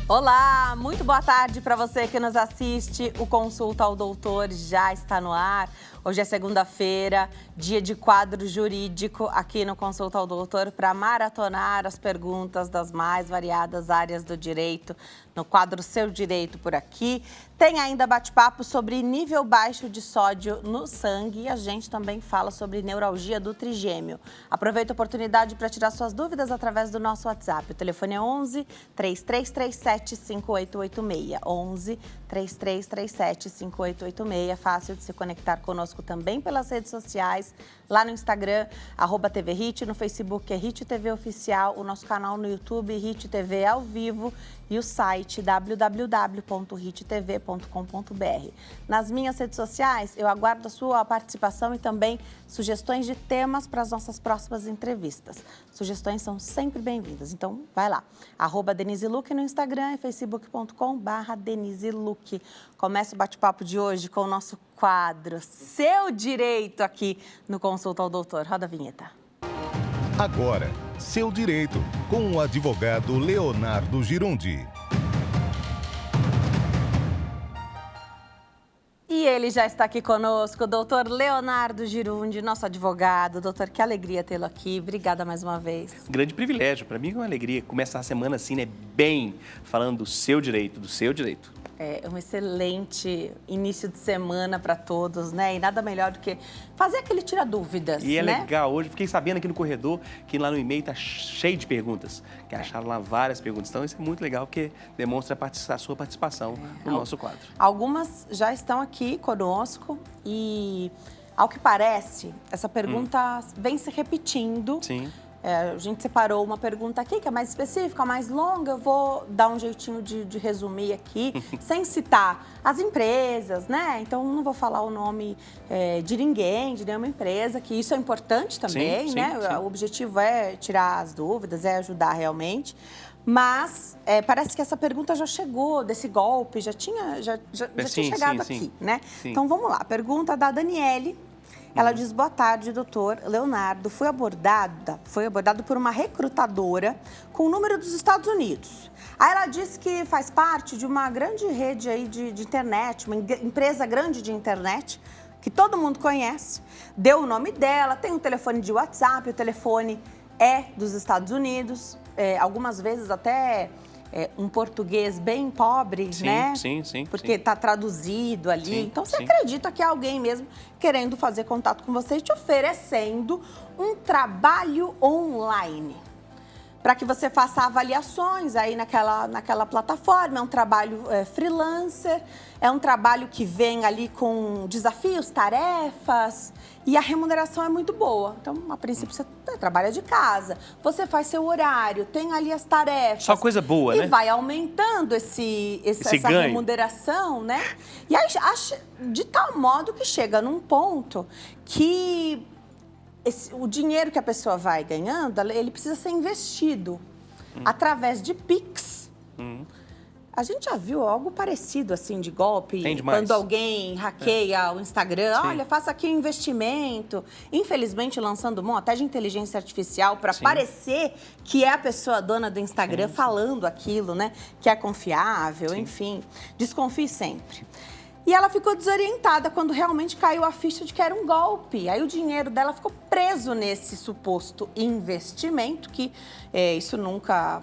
Olá, muito boa tarde para você que nos assiste. O Consulta ao Doutor já está no ar. Hoje é segunda-feira, dia de quadro jurídico aqui no Consulta ao Doutor para maratonar as perguntas das mais variadas áreas do direito no quadro Seu Direito por aqui. Tem ainda bate-papo sobre nível baixo de sódio no sangue e a gente também fala sobre neuralgia do trigêmeo. Aproveita a oportunidade para tirar suas dúvidas através do nosso WhatsApp. O telefone é 11 3337 5886. 11 3337 5886. Fácil de se conectar conosco também pelas redes sociais, lá no Instagram, @TVHit, no Facebook é Hit TV Oficial, o nosso canal no YouTube, Hit TV ao vivo e o site www.hittv.com.br. Nas minhas redes sociais, eu aguardo a sua participação e também sugestões de temas para as nossas próximas entrevistas. Sugestões são sempre bem-vindas, então vai lá. @Denise Luque no Instagram e facebook.com/Denise Luque. Começa o bate-papo de hoje com o nosso quadro Seu Direito aqui no Consulta ao Doutor. Roda a vinheta. Agora, Seu Direito, com o advogado Leonardo Girundi. E ele já está aqui conosco, o doutor Leonardo Girundi, nosso advogado. Doutor, que alegria tê-lo aqui. Obrigada mais uma vez. Grande privilégio. Para mim é uma alegria começar a semana assim, né? Bem, falando do seu direito, do seu direito. É um excelente início de semana para todos, né? E nada melhor do que fazer aquele tirar dúvidas, E é né? legal, hoje fiquei sabendo aqui no corredor que lá no e-mail tá cheio de perguntas, que acharam lá várias perguntas. Então isso é muito legal porque demonstra a sua participação no nosso quadro. Algumas já estão aqui conosco e, ao que parece, essa pergunta vem se repetindo. Sim. A gente separou uma pergunta aqui que é mais específica, mais longa. Eu vou dar um jeitinho de resumir aqui, sem citar as empresas, né? Então, não vou falar o nome de ninguém, de nenhuma empresa, que isso é importante também, né? Sim. O objetivo é tirar as dúvidas, é ajudar realmente. Mas parece que essa pergunta já chegou desse golpe, já tinha chegado aqui, né? Sim. Então, vamos lá. Pergunta da Daniele. Ela diz: boa tarde, doutor Leonardo. Fui abordado por uma recrutadora com o número dos Estados Unidos. Aí ela disse que faz parte de uma grande rede aí de internet, uma empresa grande de internet, que todo mundo conhece. Deu o nome dela, tem um telefone de WhatsApp, o telefone é dos Estados Unidos, algumas vezes até... um português bem pobre, né? Sim. Porque está traduzido ali. Sim, então, você sim. acredita que é alguém mesmo querendo fazer contato com você e te oferecendo um trabalho online para que você faça avaliações aí naquela plataforma. É um trabalho freelancer, é um trabalho que vem ali com desafios, tarefas, e a remuneração é muito boa. Então, a princípio, você trabalha de casa, você faz seu horário, tem ali as tarefas. Só coisa boa, e né? E vai aumentando essa ganho. remuneração, né? E aí, de tal modo que chega num ponto que... o dinheiro que a pessoa vai ganhando, ele precisa ser investido através de Pix. A gente já viu algo parecido, assim, de golpe. Tem demais. Quando alguém hackeia o Instagram, Sim. olha, faça aqui um investimento. Infelizmente, lançando mão até de inteligência artificial para parecer que é a pessoa dona do Instagram falando aquilo, né? Que é confiável, enfim. Desconfie sempre. E ela ficou desorientada quando realmente caiu a ficha de que era um golpe. Aí o dinheiro dela ficou preso nesse suposto investimento, que isso nunca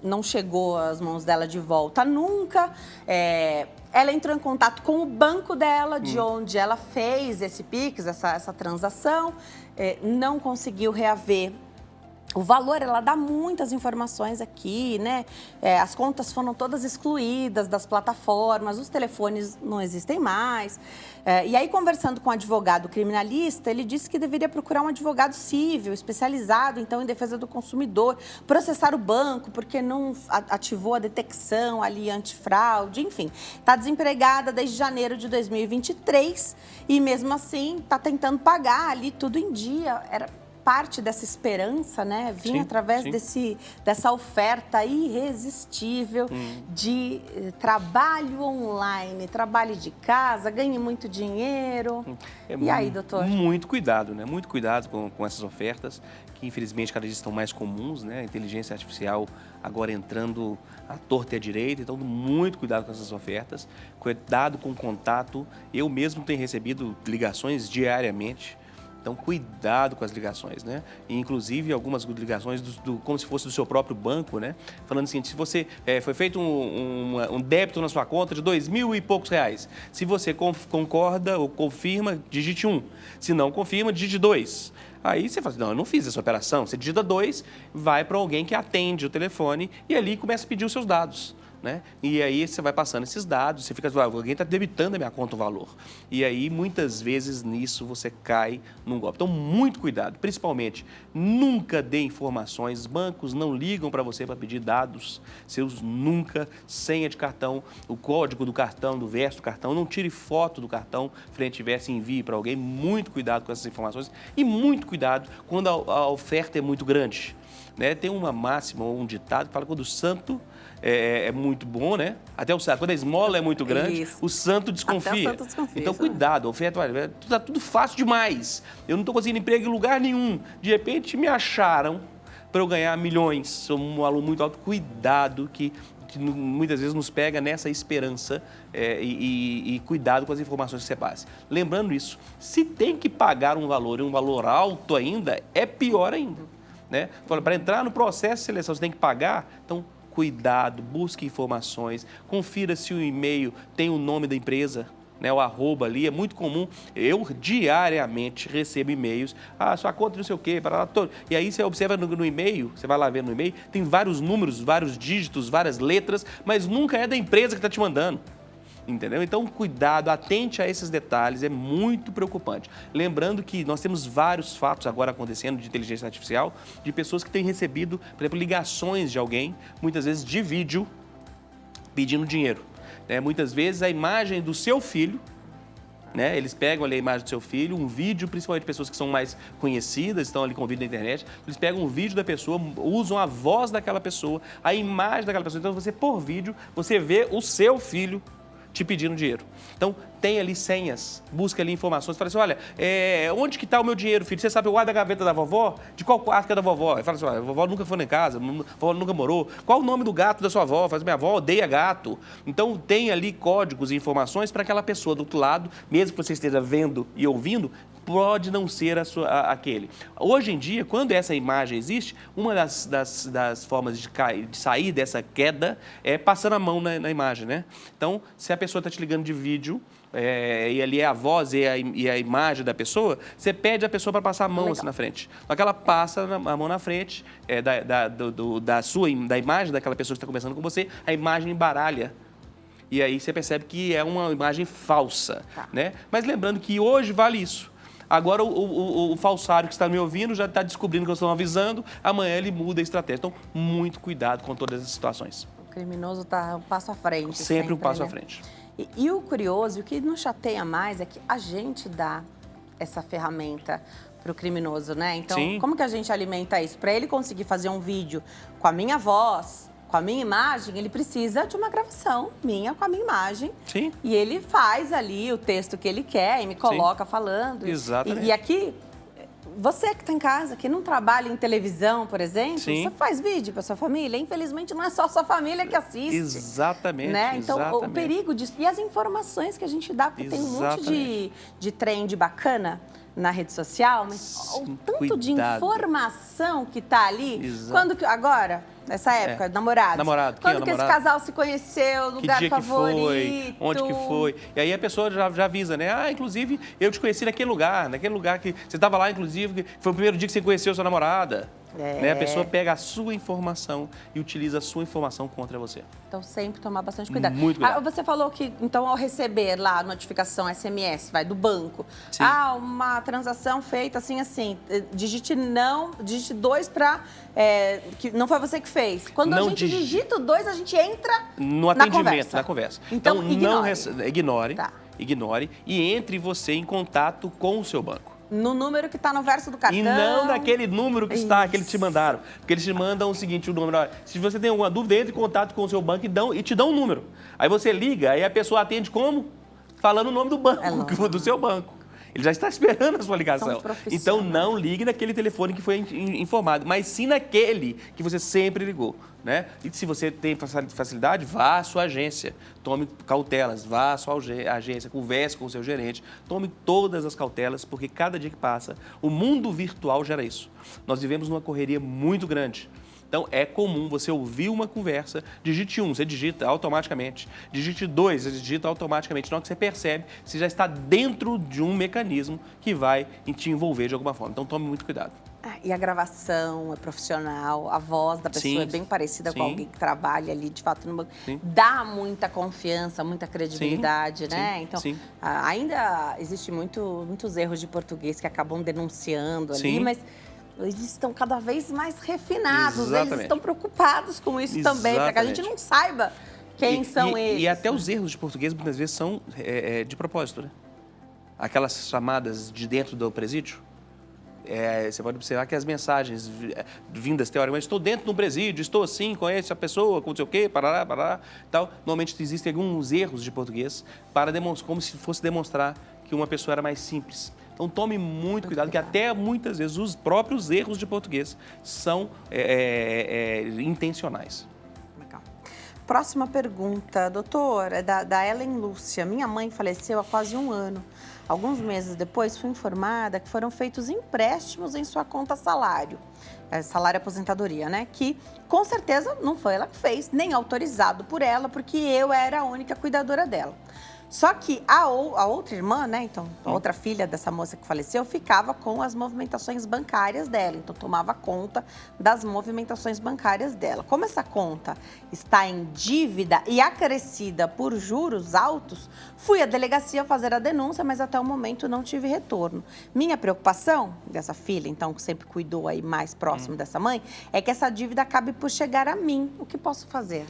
não chegou às mãos dela de volta, nunca. Ela entrou em contato com o banco dela, de onde ela fez esse Pix, essa transação, não conseguiu reaver o valor. Ela dá muitas informações aqui, né? As contas foram todas excluídas das plataformas, os telefones não existem mais. E aí, conversando com um advogado criminalista, ele disse que deveria procurar um advogado civil, especializado, então, em defesa do consumidor, processar o banco, porque não ativou a detecção ali antifraude, enfim. Está desempregada desde janeiro de 2023 e, mesmo assim, está tentando pagar ali tudo em dia. parte dessa esperança, né, vinha através dessa oferta irresistível de trabalho online, trabalho de casa, ganhe muito dinheiro. E aí, doutor? Muito cuidado, né? Muito cuidado com essas ofertas, que infelizmente cada dia estão mais comuns, né? A inteligência artificial agora entrando à torta e à direita, então muito cuidado com essas ofertas, cuidado com o contato. Eu mesmo tenho recebido ligações diariamente. Então, cuidado com as ligações, né? E, inclusive, algumas ligações como se fosse do seu próprio banco, né? Falando o seguinte, se você foi feito um débito na sua conta de R$2.000 e poucos. Se você concorda ou confirma, digite 1. Se não confirma, digite 2. Aí você fala assim, não, eu não fiz essa operação. Você digita 2, vai para alguém que atende o telefone e ali começa a pedir os seus dados. Né? E aí você vai passando esses dados, você fica, alguém está debitando a minha conta o valor. E aí, muitas vezes, nisso você cai num golpe. Então, muito cuidado, principalmente, nunca dê informações, bancos não ligam para você para pedir dados seus nunca, senha de cartão, o código do cartão, do verso do cartão, não tire foto do cartão, frente e verso, envie para alguém, muito cuidado com essas informações e muito cuidado quando a oferta é muito grande. Né? Tem uma máxima ou um ditado que fala que quando o santo é muito bom, né? Até o santo, quando a esmola é muito grande, o santo desconfia. Até o santo desconfia. Então, cuidado, a oferta, tá tudo fácil demais. Eu não estou conseguindo emprego em lugar nenhum. De repente, me acharam para eu ganhar milhões. Sou um aluno muito alto. Cuidado, que muitas vezes nos pega nessa esperança e cuidado com as informações que você passa. Lembrando isso, se tem que pagar um valor e um valor alto ainda, é pior ainda. Né? Para entrar no processo de seleção, você tem que pagar, então cuidado, busque informações, confira se o e-mail tem o nome da empresa, né, o arroba ali, é muito comum. Eu diariamente recebo e-mails, sua conta não sei o quê, e aí você observa no e-mail, você vai lá ver no e-mail, tem vários números, vários dígitos, várias letras, mas nunca é da empresa que está te mandando. Entendeu? Então, cuidado, atente a esses detalhes, é muito preocupante. Lembrando que nós temos vários fatos agora acontecendo de inteligência artificial, de pessoas que têm recebido, por exemplo, ligações de alguém, muitas vezes de vídeo, pedindo dinheiro. Muitas vezes a imagem do seu filho, né? Eles pegam ali a imagem do seu filho, um vídeo, principalmente de pessoas que são mais conhecidas, estão ali com vídeo na internet, eles pegam um vídeo da pessoa, usam a voz daquela pessoa, a imagem daquela pessoa. Então, você, por vídeo, você vê o seu filho te pedindo dinheiro. Então, tem ali senhas, busca ali informações, fala assim, olha, onde que está o meu dinheiro, filho? Você sabe o guarda da gaveta da vovó? De qual quarto que é da vovó? Ele fala assim, olha, a vovó nunca foi em casa, a vovó nunca morou. Qual o nome do gato da sua avó? Fala assim, minha avó odeia gato. Então, tem ali códigos e informações para aquela pessoa do outro lado, mesmo que você esteja vendo e ouvindo, pode não ser aquele. Hoje em dia, quando essa imagem existe, uma das formas de sair dessa queda é passando a mão na imagem, né? Então, se a pessoa está te ligando de vídeo, e ali é a voz e a imagem da pessoa, você pede a pessoa para passar a mão assim na frente. Só que ela passa a mão na frente da imagem daquela pessoa que está conversando com você, a imagem embaralha. E aí você percebe que é uma imagem falsa, né? Mas lembrando que hoje vale isso. Agora o falsário que está me ouvindo já está descobrindo que eu estou avisando, amanhã ele muda a estratégia. Então, muito cuidado com todas essas situações. O criminoso está um passo à frente. Sempre um passo né? à frente. E o curioso, o que nos chateia mais é que a gente dá essa ferramenta para o criminoso, né? Então, como que a gente alimenta isso? Para ele conseguir fazer um vídeo com a minha voz, com a minha imagem, ele precisa de uma gravação minha com a minha imagem. Sim. E ele faz ali o texto que ele quer e me coloca falando. Exatamente. E aqui, você que está em casa, que não trabalha em televisão, por exemplo, você faz vídeo para sua família. Infelizmente, não é só sua família que assiste. Exatamente. Né? Então, exatamente. O perigo disso. E as informações que a gente dá, porque tem um monte de trend bacana na rede social, mas o tanto de informação que tá ali. Agora, nessa época, namorados. Quando que esse casal se conheceu, lugar favorito. Foi, onde que foi. E aí a pessoa já avisa, né? Inclusive, eu te conheci naquele lugar que você estava lá, inclusive, foi o primeiro dia que você conheceu sua namorada. Né? A pessoa pega a sua informação e utiliza a sua informação contra você. Então, sempre tomar bastante cuidado. Muito cuidado. Você falou que, então, ao receber lá a notificação SMS, do banco, uma transação feita assim, digite 2 para... que não foi você que fez. Quando a gente digita o 2, a gente entra no atendimento, na conversa. Então, ignore. Ignore e entre você em contato com o seu banco. No número que está no verso do cartão. E não naquele número que está, que eles te mandaram. Porque eles te mandam o seguinte, o número. Olha, se você tem alguma dúvida, entre em contato com o seu banco e te dão um número. Aí você liga, aí a pessoa atende como? Falando o nome do banco, do seu banco. Ele já está esperando a sua ligação. Então, não ligue naquele telefone que foi informado, mas sim naquele que você sempre ligou, né? E se você tem facilidade, vá à sua agência. Tome cautelas, vá à sua agência, converse com o seu gerente. Tome todas as cautelas, porque cada dia que passa, o mundo virtual gera isso. Nós vivemos numa correria muito grande. Então, é comum você ouvir uma conversa, digite 1, você digita automaticamente. Digite 2, você digita automaticamente. Na hora que você percebe, você já está dentro de um mecanismo que vai te envolver de alguma forma. Então, tome muito cuidado. E a gravação é profissional, a voz da pessoa é bem parecida com alguém que trabalha ali, de fato, no banco. Dá muita confiança, muita credibilidade, né? Então, ainda existe muitos erros de português que acabam denunciando ali, mas eles estão cada vez mais refinados, eles estão preocupados com isso também, para que a gente não saiba quem são eles. E até os erros de português, muitas vezes, são de propósito, né? Aquelas chamadas de dentro do presídio, você pode observar que as mensagens vindas teoricamente, estou dentro do presídio, estou assim, conheço a pessoa, com não sei o quê, parará, tal. Normalmente existem alguns erros de português para demonstrar, como se fosse demonstrar que uma pessoa era mais simples. Então, tome muito cuidado, que até muitas vezes os próprios erros de português são intencionais. Legal. Próxima pergunta, doutor, é da Ellen Lúcia. Minha mãe faleceu há quase 1 ano. Alguns meses depois, fui informada que foram feitos empréstimos em sua conta salário aposentadoria, né? Que, com certeza, não foi ela que fez, nem autorizado por ela, porque eu era a única cuidadora dela. Só que a outra irmã, né, então, a outra filha dessa moça que faleceu, ficava com as movimentações bancárias dela. Então, tomava conta das movimentações bancárias dela. Como essa conta está em dívida e acrescida por juros altos, fui à delegacia fazer a denúncia, mas até o momento não tive retorno. Minha preocupação dessa filha, então, que sempre cuidou aí mais próximo dessa mãe, é que essa dívida acabe por chegar a mim. O que posso fazer?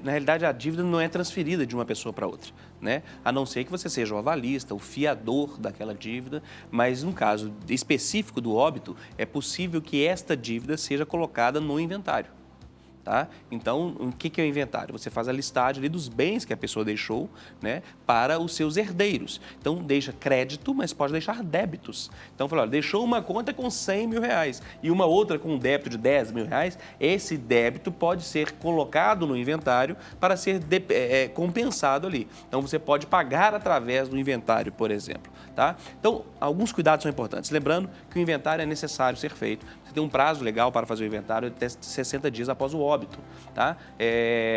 Na realidade, a dívida não é transferida de uma pessoa para outra, né? A não ser que você seja o avalista, o fiador daquela dívida, mas no caso específico do óbito, é possível que esta dívida seja colocada no inventário. Tá? Então, o que é o inventário? Você faz a listagem ali dos bens que a pessoa deixou, né, para os seus herdeiros. Então, deixa crédito, mas pode deixar débitos. Então, fala, olha, deixou uma conta com 100 mil reais e uma outra com um débito de 10 mil reais, esse débito pode ser colocado no inventário para ser compensado ali. Então, você pode pagar através do inventário, por exemplo. Tá? Então, alguns cuidados são importantes. Lembrando que o inventário é necessário ser feito. Você tem um prazo legal para fazer o inventário até 60 dias após o óbito. Tá?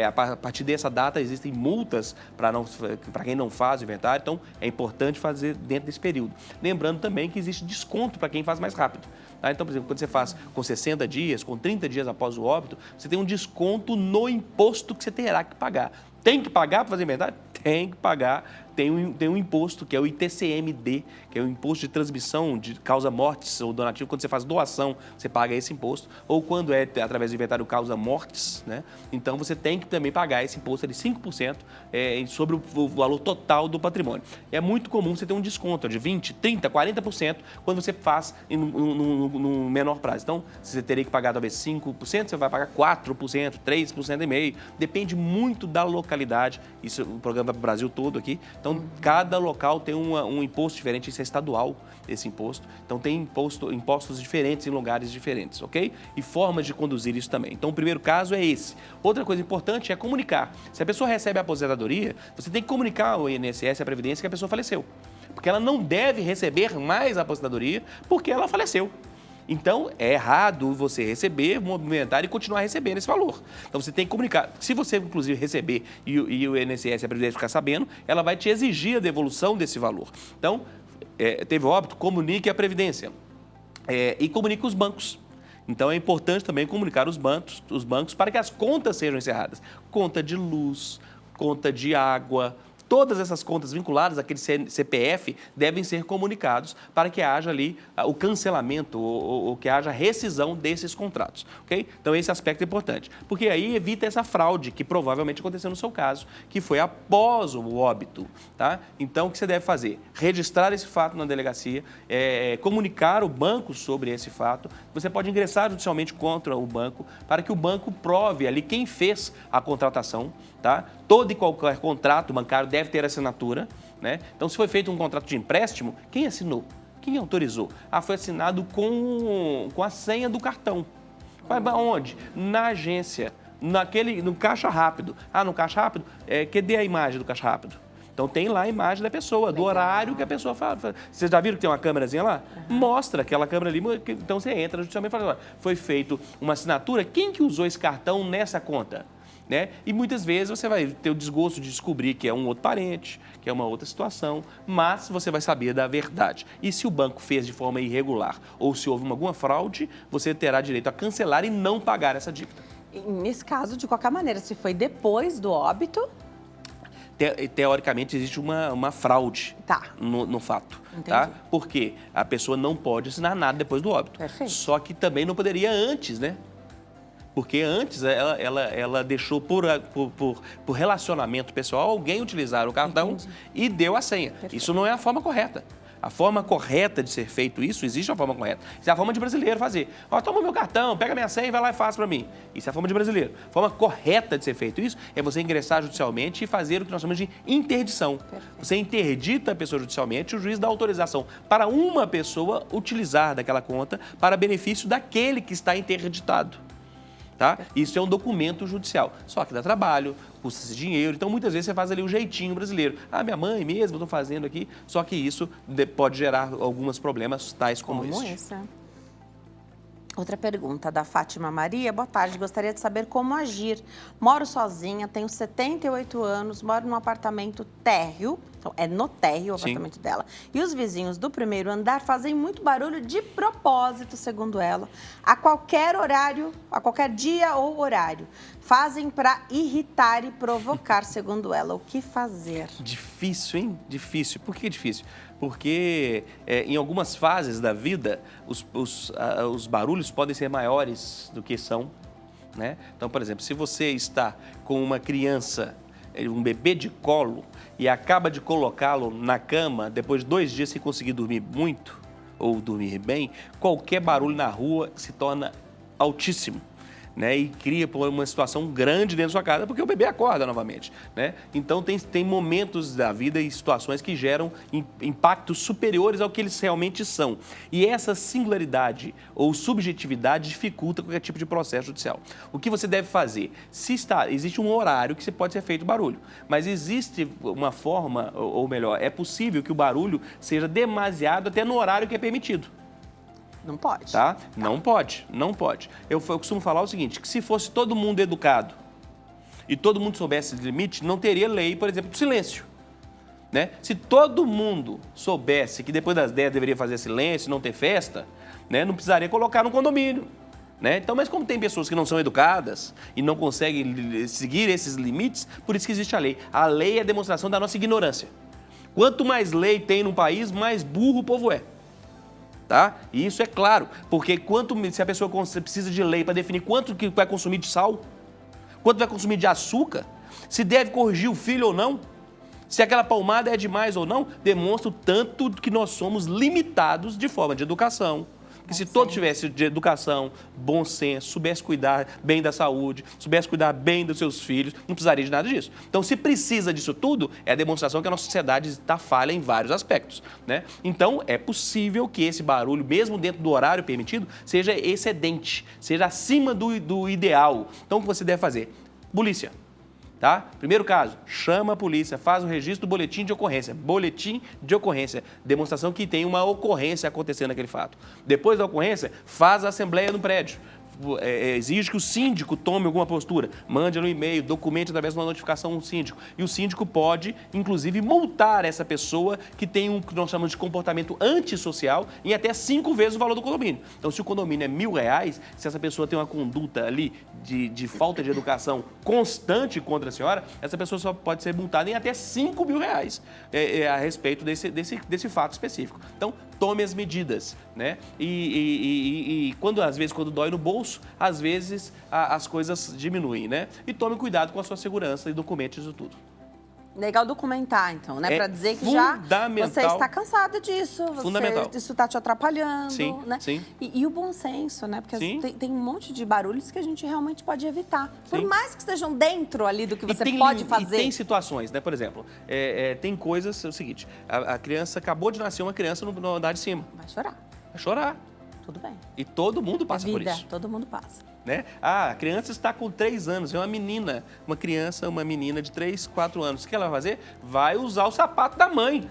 A partir dessa data, existem multas para quem não faz o inventário, então é importante fazer dentro desse período. Lembrando também que existe desconto para quem faz mais rápido. Tá? Então, por exemplo, quando você faz com 60 dias, com 30 dias após o óbito, você tem um desconto no imposto que você terá que pagar. Tem que pagar para fazer inventário? Tem que pagar. Tem um imposto, que é o ITCMD, que é o Imposto de Transmissão de Causa Mortis ou Donativo. Quando você faz doação, você paga esse imposto. Ou quando é através do inventário causa mortis, né? Então, você tem que também pagar esse imposto de 5% sobre o valor total do patrimônio. É muito comum você ter um desconto de 20%, 30%, 40% quando você faz no menor prazo. Então, você teria que pagar talvez 5%, você vai pagar 4%, 3,5%. Depende muito da localidade. Isso é um programa para o Brasil todo aqui. Então, cada local tem um imposto diferente, isso é estadual, esse imposto. Então, tem impostos diferentes em lugares diferentes, ok? E formas de conduzir isso também. Então, o primeiro caso é esse. Outra coisa importante é comunicar. Se a pessoa recebe a aposentadoria, você tem que comunicar ao INSS, à Previdência, que a pessoa faleceu. Porque ela não deve receber mais a aposentadoria porque ela faleceu. Então, é errado você receber, movimentar e continuar recebendo esse valor. Então, você tem que comunicar. Se você, inclusive, receber e o INSS e a Previdência ficar sabendo, ela vai te exigir a devolução desse valor. Então, teve óbito, comunique a Previdência e comunique os bancos. Então, é importante também comunicar os bancos para que as contas sejam encerradas. Conta de luz, conta de água, todas essas contas vinculadas àquele CPF devem ser comunicados para que haja ali o cancelamento ou que haja rescisão desses contratos, ok? Então, esse aspecto é importante, porque aí evita essa fraude que provavelmente aconteceu no seu caso, que foi após o óbito, tá? Então, o que você deve fazer? Registrar esse fato na delegacia, comunicar o banco sobre esse fato. Você pode ingressar judicialmente contra o banco para que o banco prove ali quem fez a contratação, tá? Todo e qualquer contrato bancário deve ter assinatura, né? Então, se foi feito um contrato de empréstimo, quem assinou? Quem autorizou? Foi assinado com a senha do cartão. Vai onde? Na agência, no caixa rápido. No caixa rápido, cadê a imagem do caixa rápido? Então, tem lá a imagem da pessoa, do horário que a pessoa fala. Vocês já viram que tem uma câmerazinha lá? Mostra aquela câmera ali. Então, você entra judicialmente e fala, foi feito uma assinatura, quem que usou esse cartão nessa conta? Né? E muitas vezes você vai ter o desgosto de descobrir que é um outro parente, que é uma outra situação, mas você vai saber da verdade. E se o banco fez de forma irregular ou se houve alguma fraude, você terá direito a cancelar e não pagar essa dívida. Nesse caso, de qualquer maneira, se foi depois do óbito... Teoricamente, existe uma fraude no fato. Tá? Porque a pessoa não pode assinar nada depois do óbito. Perfeito. Só que também não poderia antes, né? Porque antes ela deixou por relacionamento pessoal alguém utilizar o cartão e deu a senha. Perfeito. Isso não é a forma correta. A forma correta de ser feito isso, existe uma forma correta. Isso é a forma de brasileiro fazer. Toma meu cartão, pega minha senha e vai lá e faz para mim. Isso é a forma de brasileiro. A forma correta de ser feito isso é você ingressar judicialmente e fazer o que nós chamamos de interdição. Perfeito. Você interdita a pessoa judicialmente e o juiz dá autorização para uma pessoa utilizar daquela conta para benefício daquele que está interditado. Tá? Isso é um documento judicial, só que dá trabalho, custa-se dinheiro, então muitas vezes você faz ali o jeitinho brasileiro. Minha mãe mesmo, estou fazendo aqui, só que isso pode gerar alguns problemas tais como esse. Outra pergunta da Fátima Maria. Boa tarde, gostaria de saber como agir. Moro sozinha, tenho 78 anos, moro num apartamento térreo, então é no térreo o apartamento dela. E os vizinhos do primeiro andar fazem muito barulho de propósito, segundo ela, a qualquer horário, a qualquer dia ou horário. Fazem para irritar e provocar, segundo ela. O que fazer? Difícil, hein? Difícil. Por que difícil? Porque em algumas fases da vida, os barulhos podem ser maiores do que são, né? Então, por exemplo, se você está com uma criança, um bebê de colo, e acaba de colocá-lo na cama, depois de 2 dias sem conseguir dormir muito, ou dormir bem, qualquer barulho na rua se torna altíssimo. Né, e cria uma situação grande dentro da sua casa, porque o bebê acorda novamente. Né? Então, tem momentos da vida e situações que geram impactos superiores ao que eles realmente são. E essa singularidade ou subjetividade dificulta qualquer tipo de processo judicial. O que você deve fazer? Existe um horário que pode ser feito barulho, mas existe uma forma, ou melhor, é possível que o barulho seja demasiado até no horário que é permitido. Não pode. Tá? Não pode, não pode. Eu costumo falar o seguinte, que se fosse todo mundo educado e todo mundo soubesse o limite, não teria lei, por exemplo, do silêncio. Né? Se todo mundo soubesse que depois das 10 deveria fazer silêncio, não ter festa, né, não precisaria colocar no condomínio. Né? Então, mas como tem pessoas que não são educadas e não conseguem seguir esses limites, por isso que existe a lei. A lei é a demonstração da nossa ignorância. Quanto mais lei tem num país, mais burro o povo é. Tá? E isso é claro, porque se a pessoa precisa de lei para definir quanto que vai consumir de sal, quanto vai consumir de açúcar, se deve corrigir o filho ou não, se aquela palmada é demais ou não, demonstra o tanto que nós somos limitados de forma de educação. Porque se todos tivessem de educação, bom senso, soubesse cuidar bem da saúde, soubesse cuidar bem dos seus filhos, não precisaria de nada disso. Então, se precisa disso tudo, é a demonstração que a nossa sociedade está falha em vários aspectos. Né? Então, é possível que esse barulho, mesmo dentro do horário permitido, seja excedente, seja acima do ideal. Então, o que você deve fazer? Polícia. Tá? Primeiro caso, chama a polícia, faz o registro do boletim de ocorrência. Boletim de ocorrência, demonstração que tem uma ocorrência acontecendo naquele fato. Depois da ocorrência, faz a assembleia no prédio. exige que o síndico tome alguma postura, mande no e-mail, documente através de uma notificação ao síndico. E o síndico pode, inclusive, multar essa pessoa que tem um que nós chamamos de comportamento antissocial em até 5 vezes o valor do condomínio. Então, se o condomínio é R$1.000, se essa pessoa tem uma conduta ali de falta de educação constante contra a senhora, essa pessoa só pode ser multada em até R$5.000 a respeito desse fato específico. Então, tome as medidas, né? E às vezes, quando dói no bolso, às vezes as coisas diminuem, né? E tome cuidado com a sua segurança e documente isso tudo. Legal documentar, então, né? É Para dizer que já você está cansada disso. Fundamental. Isso está te atrapalhando, sim, né? Sim. E o bom senso, né? Porque tem um monte de barulhos que a gente realmente pode evitar. Por Sim. mais que estejam dentro ali do que você pode fazer. E tem situações, né? Por exemplo, tem coisas, é o seguinte, a criança, acabou de nascer uma criança no andar de cima. Vai chorar. Vai chorar. Tudo bem. E todo mundo passa por isso. Todo mundo passa. Né? A criança está com 3 anos, é uma menina, uma menina de 3, 4 anos. O que ela vai fazer? Vai usar o sapato da mãe.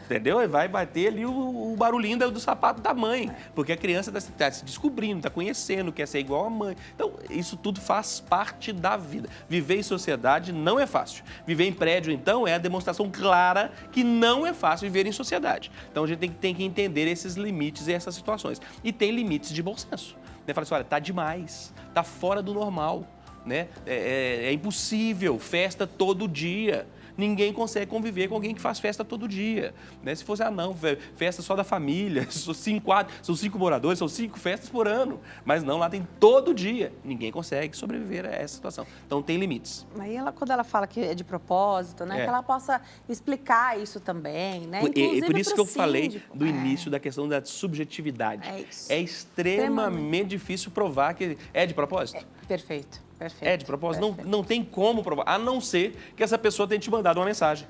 Entendeu? Vai bater ali o barulhinho do sapato da mãe. Porque a criança está se descobrindo, está conhecendo, quer ser igual à mãe. Então, isso tudo faz parte da vida. Viver em sociedade não é fácil. Viver em prédio, então, é a demonstração clara que não é fácil viver em sociedade. Então, a gente tem que entender esses limites e essas situações. E tem limites de bom senso. Fala assim, olha, tá demais, tá fora do normal, né? É impossível, festa todo dia. Ninguém consegue conviver com alguém que faz festa todo dia, né? Se fosse, não, festa só da família, são 5 moradores, são 5 festas por ano. Mas não, lá tem todo dia. Ninguém consegue sobreviver a essa situação. Então, tem limites. Aí, quando ela fala que é de propósito, né? Que ela possa explicar isso também, né? E por isso que eu falei do início da questão da subjetividade. É isso. É extremamente difícil provar que é de propósito. Perfeito. Perfeito. É de propósito, não tem como provar, a não ser que essa pessoa tenha te mandado uma mensagem.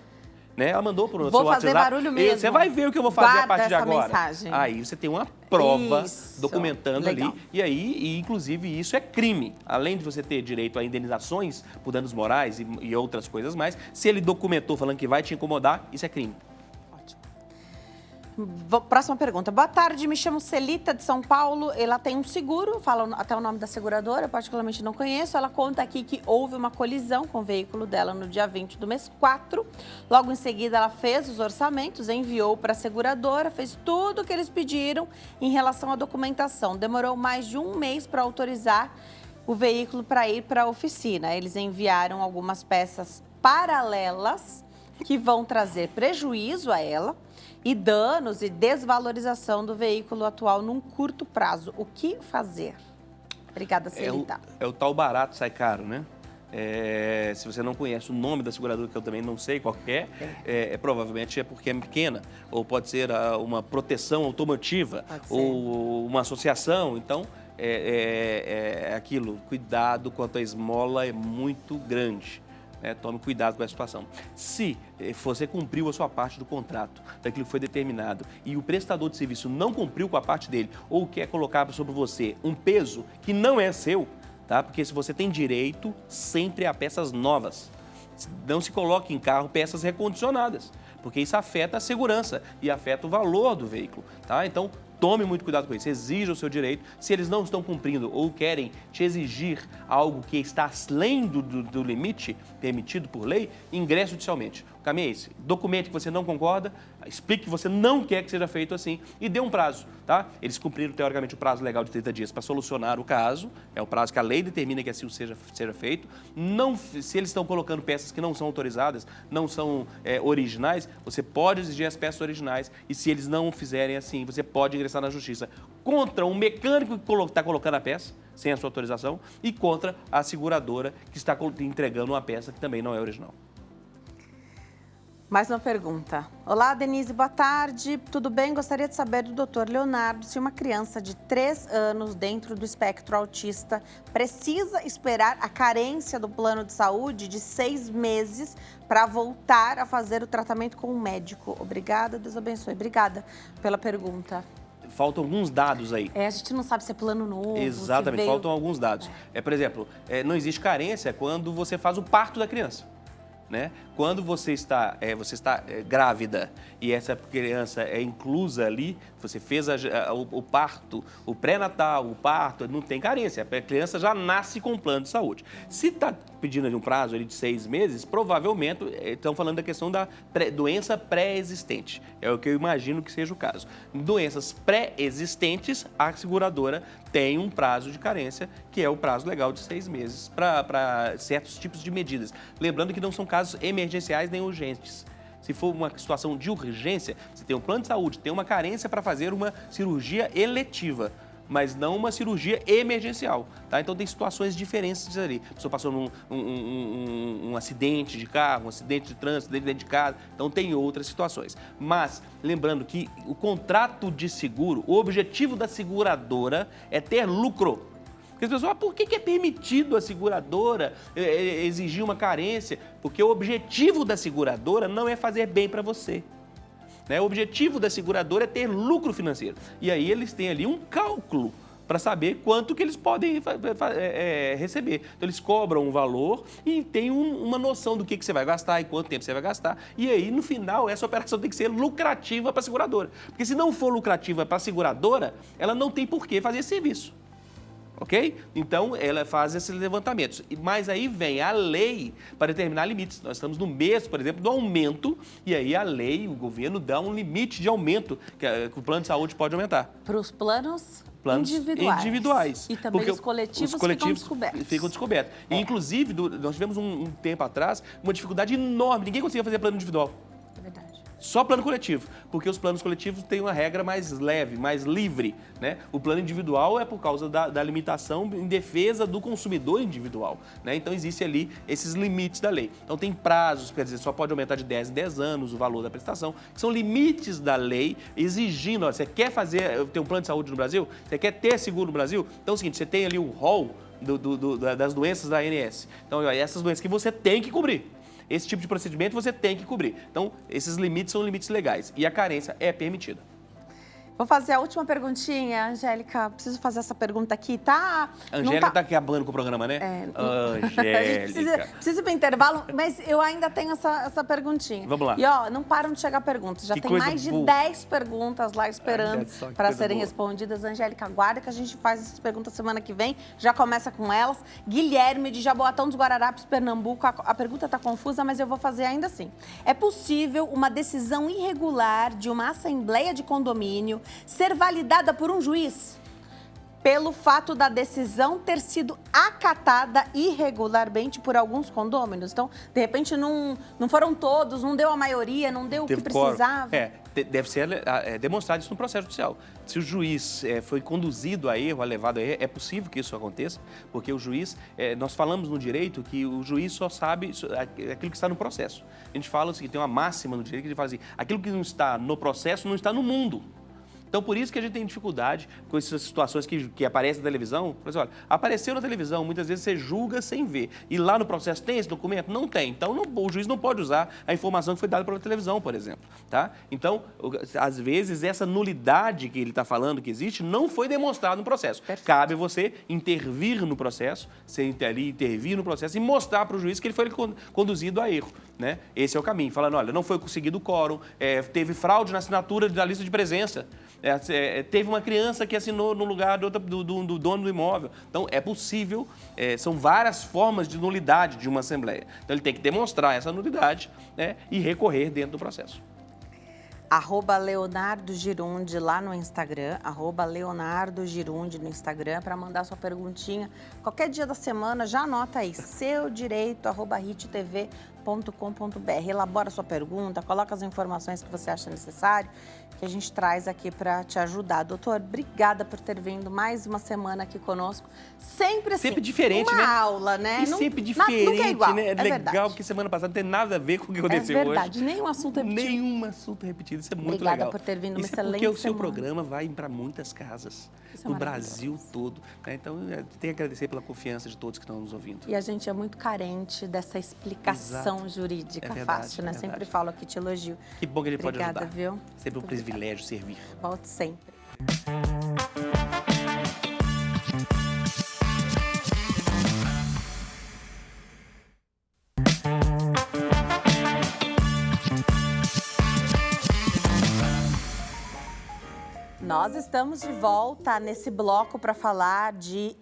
Né? Ela mandou para o seu WhatsApp. Vou fazer barulho mesmo. Você vai ver o que eu vou fazer a partir de agora. Mensagem. Aí você tem uma prova documentando legal. ali. E, inclusive, isso é crime. Além de você ter direito a indenizações por danos morais e outras coisas mais, se ele documentou falando que vai te incomodar, isso é crime. Próxima pergunta. Boa tarde, me chamo Celita, de São Paulo. Ela tem um seguro, fala até o nome da seguradora, eu particularmente não conheço. Ela conta aqui que houve uma colisão com o veículo dela no dia 20 do mês 4. Logo em seguida, ela fez os orçamentos, enviou para a seguradora, fez tudo o que eles pediram em relação à documentação. Demorou mais de 1 mês para autorizar o veículo para ir para a oficina. Eles enviaram algumas peças paralelas que vão trazer prejuízo a ela e danos e desvalorização do veículo atual num curto prazo. O que fazer? Obrigada, Celita. É o tal barato sai caro, né? Se você não conhece o nome da seguradora, que eu também não sei qual que provavelmente é porque é pequena. Ou pode ser uma proteção automotiva, ou uma associação. Então, aquilo. Cuidado quanto à esmola é muito grande. Tome cuidado com essa situação. Se você cumpriu a sua parte do contrato, daquilo que foi determinado, e o prestador de serviço não cumpriu com a parte dele, ou quer colocar sobre você um peso que não é seu, tá? Porque se você tem direito sempre a peças novas. Não se coloque em carro peças recondicionadas, porque isso afeta a segurança e afeta o valor do veículo, tá? Então, tome muito cuidado com isso, exija o seu direito. Se eles não estão cumprindo ou querem te exigir algo que está além do limite permitido por lei, ingresse judicialmente. O caminho é esse. Documente que você não concorda, explique que você não quer que seja feito assim e dê um prazo, tá? Eles cumpriram, teoricamente, o prazo legal de 30 dias para solucionar o caso. É o prazo que a lei determina que assim seja feito. Se eles estão colocando peças que não são autorizadas, não são originais, você pode exigir as peças originais e se eles não fizerem assim, você pode ingressar na justiça contra o mecânico que está colocando a peça, sem a sua autorização, e contra a seguradora que está entregando uma peça que também não é original. Mais uma pergunta. Olá, Denise, boa tarde. Tudo bem? Gostaria de saber do Dr. Leonardo se uma criança de 3 anos dentro do espectro autista precisa esperar a carência do plano de saúde de 6 meses para voltar a fazer o tratamento com o médico. Obrigada, Deus abençoe. Obrigada pela pergunta. Faltam alguns dados aí. A gente não sabe se é plano novo. Exatamente, faltam alguns dados. Por exemplo, não existe carência quando você faz o parto da criança. né? Quando você está grávida e essa criança é inclusa ali, você fez o parto, o pré-natal, o parto, não tem carência. A criança já nasce com plano de saúde. Se está pedindo ali um prazo ali de 6 meses, provavelmente estão falando da questão da doença pré-existente. É o que eu imagino que seja o caso. Doenças pré-existentes, a seguradora tem um prazo de carência, que é o prazo legal de 6 meses para certos tipos de medidas. Lembrando que não são casos emergenciais nem urgentes. Se for uma situação de urgência, você tem um plano de saúde, tem uma carência para fazer uma cirurgia eletiva, mas não uma cirurgia emergencial, tá? Então tem situações diferentes ali. A pessoa passou um acidente de carro, um acidente de trânsito, dentro de casa, então tem outras situações. Mas, lembrando que o contrato de seguro, o objetivo da seguradora é ter lucro. Porque as pessoas, por que é permitido a seguradora exigir uma carência? Porque o objetivo da seguradora não é fazer bem para você. O objetivo da seguradora é ter lucro financeiro. E aí eles têm ali um cálculo para saber quanto que eles podem receber. Então eles cobram um valor e tem uma noção do que você vai gastar e quanto tempo você vai gastar. E aí, no final, essa operação tem que ser lucrativa para a seguradora. Porque se não for lucrativa para a seguradora, ela não tem por que fazer esse serviço. Ok? Então, ela faz esses levantamentos. Mas aí vem a lei para determinar limites. Nós estamos no mês, por exemplo, do aumento, e aí a lei, o governo dá um limite de aumento que o plano de saúde pode aumentar. Para os planos individuais. E também porque os coletivos ficam descobertos. E, inclusive, nós tivemos um tempo atrás uma dificuldade enorme. Ninguém conseguia fazer plano individual. É verdade. Só plano coletivo, porque os planos coletivos têm uma regra mais leve, mais livre, né? O plano individual é por causa da limitação em defesa do consumidor individual, né? Então, existe ali esses limites da lei. Então, tem prazos, quer dizer, só pode aumentar de 10 em 10 anos o valor da prestação, que são limites da lei exigindo, ó, você quer ter um plano de saúde no Brasil? Você quer ter seguro no Brasil? Então, é o seguinte, você tem ali o rol das doenças da ANS. Então, ó, essas doenças que você tem que cobrir. Esse tipo de procedimento você tem que cobrir. Então, esses limites são limites legais e a carência é permitida. Vou fazer a última perguntinha, Angélica. Preciso fazer essa pergunta aqui, tá? A Angélica tá acabando com o programa, né? Angélica. Precisa ir para o intervalo, mas eu ainda tenho essa perguntinha. Vamos lá. E, ó, não param de chegar perguntas. Já tem mais de 10 perguntas lá esperando para serem respondidas. Angélica, aguarda que a gente faz essas perguntas semana que vem. Já começa com elas. Guilherme, de Jaboatão dos Guararapes, Pernambuco. A pergunta está confusa, mas eu vou fazer ainda assim. É possível uma decisão irregular de uma assembleia de condomínio ser validada por um juiz pelo fato da decisão ter sido acatada irregularmente por alguns condôminos? Então, de repente, não foram todos, não deu a maioria, não deu o que precisava. Deve ser demonstrado isso no processo judicial. Se o juiz foi conduzido a erro, levado a erro, é possível que isso aconteça, porque o juiz, nós falamos no direito que o juiz só sabe aquilo que está no processo. A gente fala o seguinte, tem uma máxima no direito que ele fala assim, aquilo que não está no processo não está no mundo. Então, por isso que a gente tem dificuldade com essas situações que aparecem na televisão. Por exemplo, olha, apareceu na televisão, muitas vezes você julga sem ver. E lá no processo tem esse documento? Não tem. Então, o juiz não pode usar a informação que foi dada pela televisão, por exemplo. Tá? Então, às vezes, essa nulidade que ele está falando que existe não foi demonstrada no processo. Perfeito. Cabe você intervir no processo, intervir no processo e mostrar para o juiz que ele foi conduzido a erro. Né? Esse é o caminho. Falando, olha, não foi conseguido o quórum, teve fraude na assinatura da lista de presença. Teve uma criança que assinou no lugar do dono do imóvel. Então, é possível, são várias formas de nulidade de uma assembleia. Então, ele tem que demonstrar essa nulidade, né, e recorrer dentro do processo. @Leonardo Girundi lá no Instagram, @Leonardo Girundi no Instagram, para mandar sua perguntinha. Qualquer dia da semana, já anota aí, seudireito@rittv.com.br. Elabora sua pergunta, coloca as informações que você acha necessário, que a gente traz aqui para te ajudar. Doutor, obrigada por ter vindo mais uma semana aqui conosco. Sempre assim. Sempre diferente, uma né? aula, né? E sempre diferente, nunca é igual, né? É legal, verdade. porque semana passada não tem nada a ver com o que aconteceu hoje. É verdade, nenhum assunto repetido. Nenhum assunto repetido, isso é muito Obrigada legal. por ter vindo, uma isso excelente porque o seu semana. programa vai para muitas casas, Isso é no maravilhoso. Brasil todo. Né? Então, tem que agradecer pela confiança de todos que estão nos ouvindo. E a gente é muito carente dessa explicação jurídica É verdade, fácil, né? é verdade. Sempre falo aqui, te elogio. Que bom que a gente Obrigada, pode ajudar. viu? Sempre um privilégio servir. Volte sempre. Nós estamos de volta nesse bloco para falar de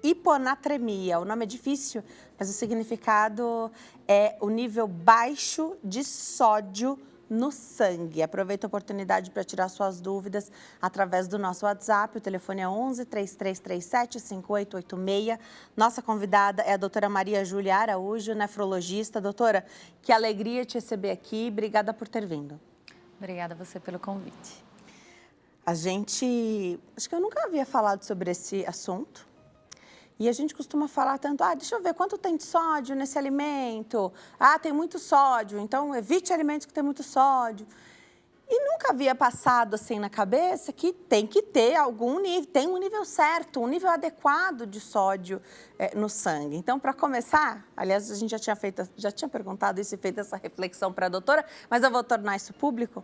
hiponatremia. O nome é difícil, mas o significado é o nível baixo de sódio no sangue. Aproveita a oportunidade para tirar suas dúvidas através do nosso WhatsApp. O telefone é 11 3337 5886. Nossa convidada é a doutora Maria Júlia Araújo, nefrologista. Doutora, que alegria te receber aqui. Obrigada por ter vindo. Obrigada a você pelo convite. Acho que eu nunca havia falado sobre esse assunto. E a gente costuma falar tanto, deixa eu ver quanto tem de sódio nesse alimento. Tem muito sódio, então evite alimentos que tem muito sódio. E nunca havia passado assim na cabeça que tem que ter algum nível, tem um nível certo, um nível adequado de sódio no sangue. Então, para começar, aliás, a gente já tinha perguntado isso e feito essa reflexão para a doutora, mas eu vou tornar isso público.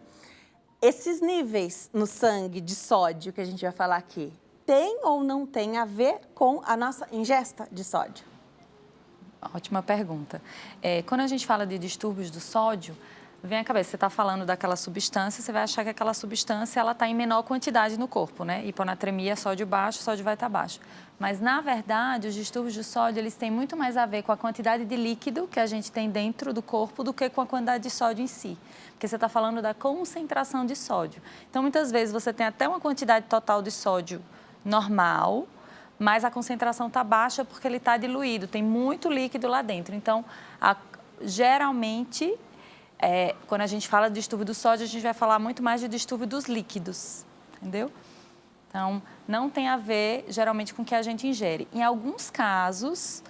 Esses níveis no sangue de sódio que a gente vai falar aqui, tem ou não tem a ver com a nossa ingesta de sódio? Ótima pergunta. Quando a gente fala de distúrbios do sódio, vem à cabeça, você está falando daquela substância, você vai achar que aquela substância ela está em menor quantidade no corpo, né? Hiponatremia, sódio baixo, sódio vai estar baixo. Mas, na verdade, os distúrbios do sódio, eles têm muito mais a ver com a quantidade de líquido que a gente tem dentro do corpo do que com a quantidade de sódio em si. Porque você está falando da concentração de sódio. Então, muitas vezes, você tem até uma quantidade total de sódio normal, mas a concentração está baixa porque ele está diluído, tem muito líquido lá dentro. Então, geralmente, quando a gente fala de distúrbio do sódio, a gente vai falar muito mais de distúrbio dos líquidos, entendeu? Então, não tem a ver, geralmente, com o que a gente ingere. Em alguns casos,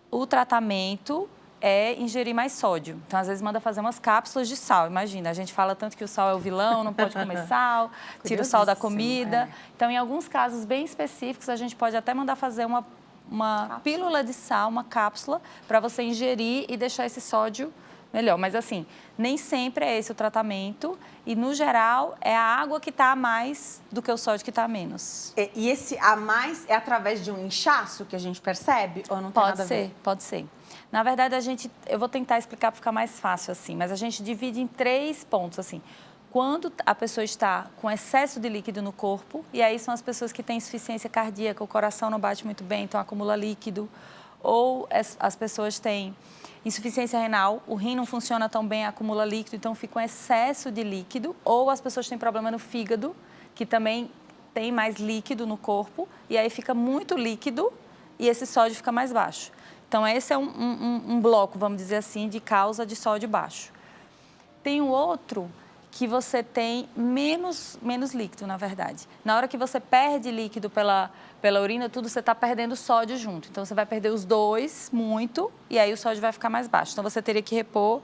o tratamento é ingerir mais sódio. Então, às vezes, manda fazer umas cápsulas de sal. Imagina, a gente fala tanto que o sal é o vilão, não pode comer sal, tira o sal da comida. Então, em alguns casos bem específicos, a gente pode até mandar fazer uma pílula de sal, uma cápsula, para você ingerir e deixar esse sódio melhor. Mas, assim, nem sempre é esse o tratamento e, no geral, é a água que está a mais do que o sódio que está a menos. E esse a mais é através de um inchaço que a gente percebe ou não tem nada a ver? Pode ser. Na verdade, eu vou tentar explicar para ficar mais fácil assim, mas a gente divide em 3 pontos, assim. Quando a pessoa está com excesso de líquido no corpo, e aí são as pessoas que têm insuficiência cardíaca, o coração não bate muito bem, então acumula líquido, ou as pessoas têm insuficiência renal, o rim não funciona tão bem, acumula líquido, então fica um excesso de líquido, ou as pessoas têm problema no fígado, que também tem mais líquido no corpo, e aí fica muito líquido e esse sódio fica mais baixo. Então, esse é um bloco, vamos dizer assim, de causa de sódio baixo. Tem o outro que você tem menos líquido, na verdade. Na hora que você perde líquido pela urina, tudo, você está perdendo sódio junto. Então, você vai perder os dois muito e aí o sódio vai ficar mais baixo. Então, você teria que repor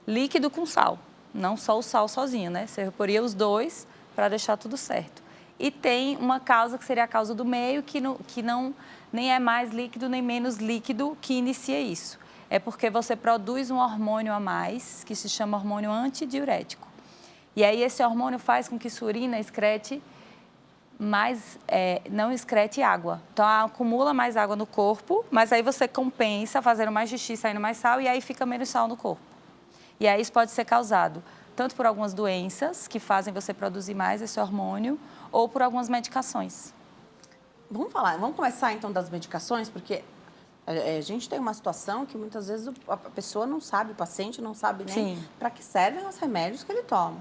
líquido com sal, não só o sal sozinho, né? Você reporia os dois para deixar tudo certo. E tem uma causa que seria a causa do meio, que não nem é mais líquido nem menos líquido que inicia isso. É porque você produz um hormônio a mais, que se chama hormônio antidiurético. E aí esse hormônio faz com que sua urina excrete mais, não excrete água. Então, acumula mais água no corpo, mas aí você compensa fazendo mais xixi, saindo mais sal, e aí fica menos sal no corpo. E aí isso pode ser causado tanto por algumas doenças que fazem você produzir mais esse hormônio, ou por algumas medicações. Vamos começar então das medicações, porque a gente tem uma situação que muitas vezes a pessoa não sabe, o paciente não sabe nem para que servem os remédios que ele toma.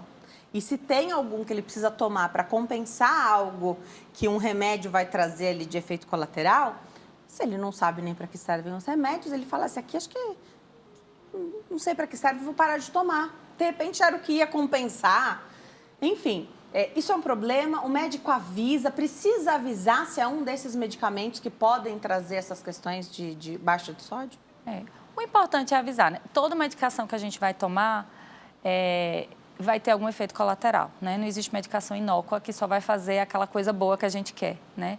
E se tem algum que ele precisa tomar para compensar algo que um remédio vai trazer ali de efeito colateral, se ele não sabe nem para que servem os remédios, ele fala assim, aqui acho que não sei para que serve, vou parar de tomar. De repente era o que ia compensar. Enfim, isso é um problema, o médico avisa, precisa avisar se é um desses medicamentos que podem trazer essas questões de baixa de sódio? O importante é avisar, né? Toda medicação que a gente vai tomar vai ter algum efeito colateral, né? Não existe medicação inócua que só vai fazer aquela coisa boa que a gente quer, né?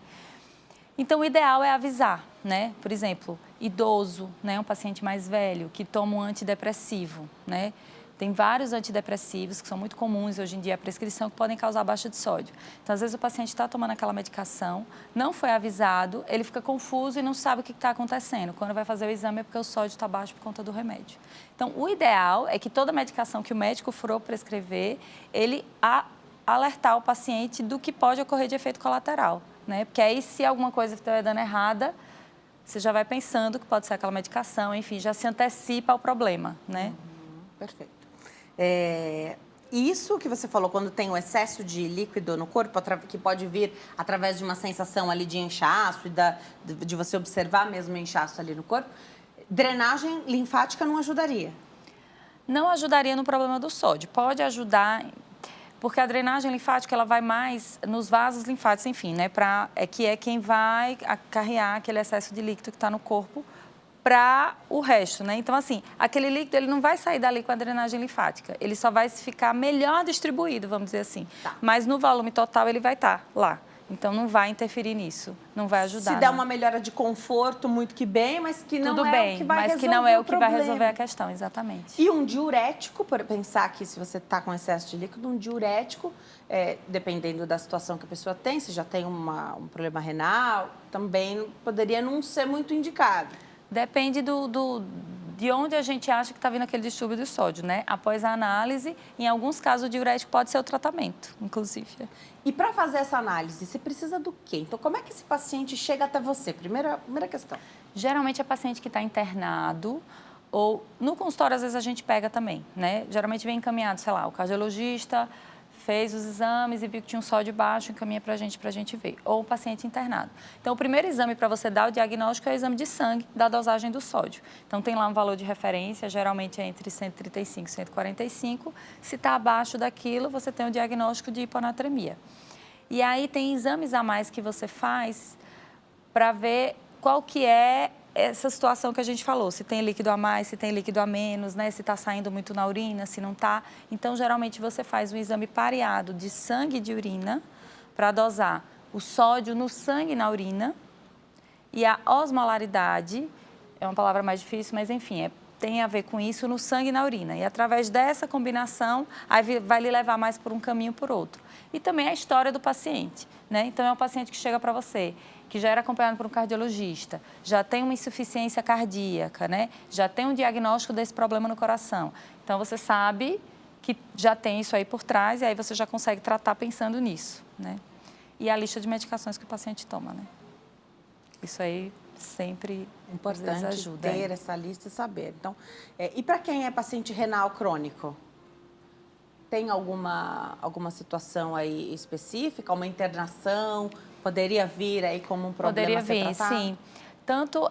Então, o ideal é avisar, né? Por exemplo, idoso, né? Um paciente mais velho que toma um antidepressivo, né? Tem vários antidepressivos que são muito comuns hoje em dia, a prescrição, que podem causar baixa de sódio. Então, às vezes, o paciente está tomando aquela medicação, não foi avisado, ele fica confuso e não sabe o que está acontecendo. Quando vai fazer o exame é porque o sódio está baixo por conta do remédio. Então, o ideal é que toda medicação que o médico for prescrever, ele alertar o paciente do que pode ocorrer de efeito colateral, né? Porque aí, se alguma coisa estiver dando errada, você já vai pensando que pode ser aquela medicação, enfim, já se antecipa ao problema, né? Perfeito. Isso que você falou, quando tem o excesso de líquido no corpo, que pode vir através de uma sensação ali de inchaço e de você observar mesmo o inchaço ali no corpo, drenagem linfática não ajudaria? Não ajudaria no problema do sódio. Pode ajudar, porque a drenagem linfática ela vai mais nos vasos linfáticos, enfim, né? Que é quem vai acarrear aquele excesso de líquido que está no corpo para o resto, né? Então, assim, aquele líquido ele não vai sair dali com a drenagem linfática. Ele só vai ficar melhor distribuído, vamos dizer assim. Tá. Mas no volume total ele vai estar lá. Então, não vai interferir nisso, não vai ajudar. Se der uma melhora de conforto, muito que bem, mas que não Tudo é bem, o que vai mas resolver que não é o que vai resolver a questão, exatamente. E um diurético, por pensar que se você está com excesso de líquido, um diurético, dependendo da situação que a pessoa tem, se já tem um problema renal, também poderia não ser muito indicado. Depende de onde a gente acha que está vindo aquele distúrbio de sódio, né? Após a análise, em alguns casos o diurético pode ser o tratamento, inclusive. E para fazer essa análise, você precisa do quê? Então, como é que esse paciente chega até você? Primeira questão. Geralmente é paciente que está internado ou no consultório, às vezes, a gente pega também, né? Geralmente vem encaminhado, sei lá, o cardiologista fez os exames e viu que tinha um sódio baixo, encaminha para a gente ver. Ou o paciente internado. Então, o primeiro exame para você dar o diagnóstico é o exame de sangue da dosagem do sódio. Então, tem lá um valor de referência, geralmente é entre 135 e 145. Se está abaixo daquilo, você tem o diagnóstico de hiponatremia. E aí, tem exames a mais que você faz para ver qual que é essa situação que a gente falou, se tem líquido a mais, se tem líquido a menos, né? Se está saindo muito na urina, se não está. Então, geralmente, você faz um exame pareado de sangue e de urina para dosar o sódio no sangue e na urina. E a osmolaridade, é uma palavra mais difícil, mas enfim, tem a ver com isso no sangue e na urina. E através dessa combinação, aí vai lhe levar mais por um caminho ou por outro. E também a história do paciente, né? Então, é um paciente que chega para você, que já era acompanhado por um cardiologista, já tem uma insuficiência cardíaca, né? Já tem um diagnóstico desse problema no coração. Então, você sabe que já tem isso aí por trás e aí você já consegue tratar pensando nisso, né? E a lista de medicações que o paciente toma, né? Isso aí sempre importante ajuda, ter essa lista e saber. Então, e para quem é paciente renal crônico? Tem alguma situação aí específica, uma internação? Poderia vir aí como um problema a ser tratado? Poderia vir, sim. Tanto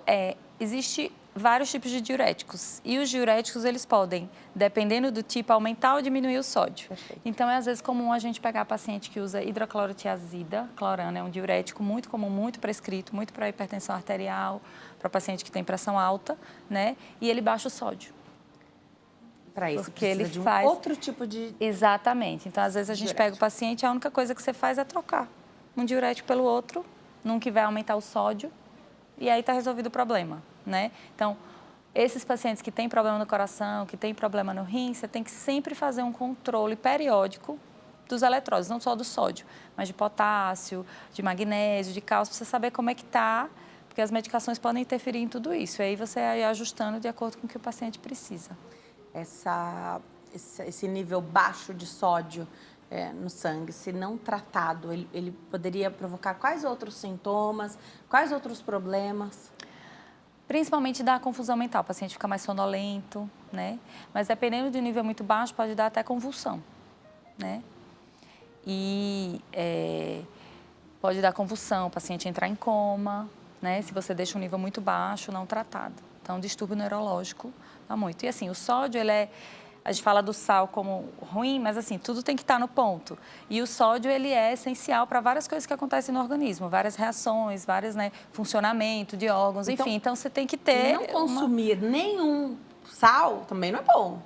existe vários tipos de diuréticos. E os diuréticos, eles podem, dependendo do tipo, aumentar ou diminuir o sódio. Perfeito. Então, é às vezes comum a gente pegar paciente que usa hidroclorotiazida. Clorana é um diurético muito comum, muito prescrito, muito para hipertensão arterial, para paciente que tem pressão alta, né? E ele baixa o sódio. Para isso, porque ele de faz outro tipo de... Exatamente. Então, às vezes, a gente pega o paciente e a única coisa que você faz é trocar um diurético pelo outro, num que vai aumentar o sódio, e aí está resolvido o problema, né? Então, esses pacientes que têm problema no coração, que têm problema no rim, você tem que sempre fazer um controle periódico dos eletrólitos, não só do sódio, mas de potássio, de magnésio, de cálcio, para você saber como é que está, porque as medicações podem interferir em tudo isso. E aí você vai ajustando de acordo com o que o paciente precisa. Esse nível baixo de sódio no sangue, se não tratado, ele poderia provocar quais outros sintomas, quais outros problemas? Principalmente da confusão mental, o paciente fica mais sonolento, né? Mas dependendo de um nível muito baixo, pode dar até convulsão, né? E pode dar convulsão, o paciente entrar em coma, né? Se você deixa um nível muito baixo, não tratado. Então, distúrbio neurológico dá muito. E assim, o sódio, a gente fala do sal como ruim, mas assim, tudo tem que estar no ponto. E o sódio, ele é essencial para várias coisas que acontecem no organismo, várias reações, vários, né, funcionamento de órgãos, enfim. Então, você tem que ter... Não consumir nenhum sal também não é bom.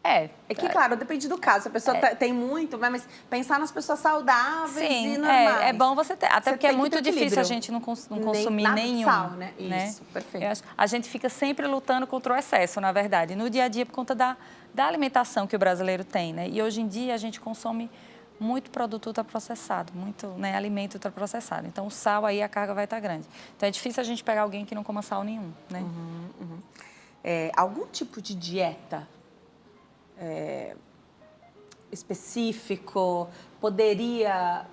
É que, claro, depende do caso. Se a pessoa tem muito, mas pensar nas pessoas saudáveis e normais. É bom você ter. Até você porque é muito difícil a gente não consumir nada nenhum. De sal, né? Né? Isso, perfeito. A gente fica sempre lutando contra o excesso, na verdade. No dia a dia, por conta da alimentação que o brasileiro tem, né? E hoje em dia, a gente consome muito produto ultraprocessado, muito, né, alimento ultraprocessado. Então, o sal aí, a carga vai estar grande. Então, é difícil a gente pegar alguém que não coma sal nenhum, né? Algum tipo de dieta específico? Poderia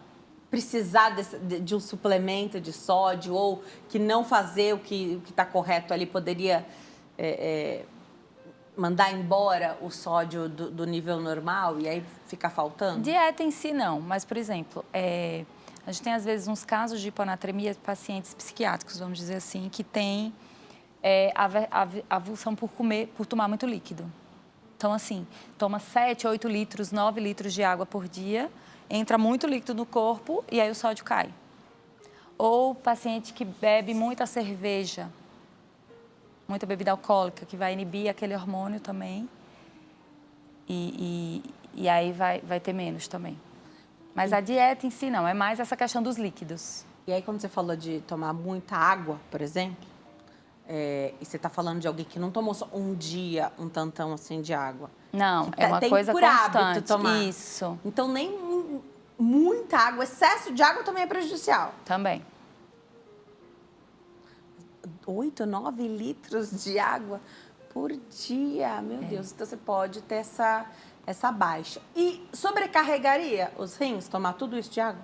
precisar de um suplemento de sódio ou que não fazer o que está correto ali poderia mandar embora o sódio do nível normal e aí ficar faltando? Dieta em si não, mas, por exemplo, a gente tem às vezes uns casos de hiponatremia de pacientes psiquiátricos, vamos dizer assim, que tem avulsão por tomar muito líquido. Então, assim, toma 7, 8 litros, 9 litros de água por dia, entra muito líquido no corpo e aí o sódio cai. Ou paciente que bebe muita cerveja, muita bebida alcoólica, que vai inibir aquele hormônio também. E aí vai ter menos também. Mas a dieta em si não, é mais essa questão dos líquidos. E aí, quando você falou de tomar muita água, por exemplo, e você está falando de alguém que não tomou só um dia um tantão assim de água. Não, é uma coisa por constante. Hábito tomar. Isso. Então, nem muita água, excesso de água também é prejudicial. Também. 8, 9 litros de água por dia. Meu Deus, então você pode ter essa baixa. E sobrecarregaria os rins, tomar tudo isso de água?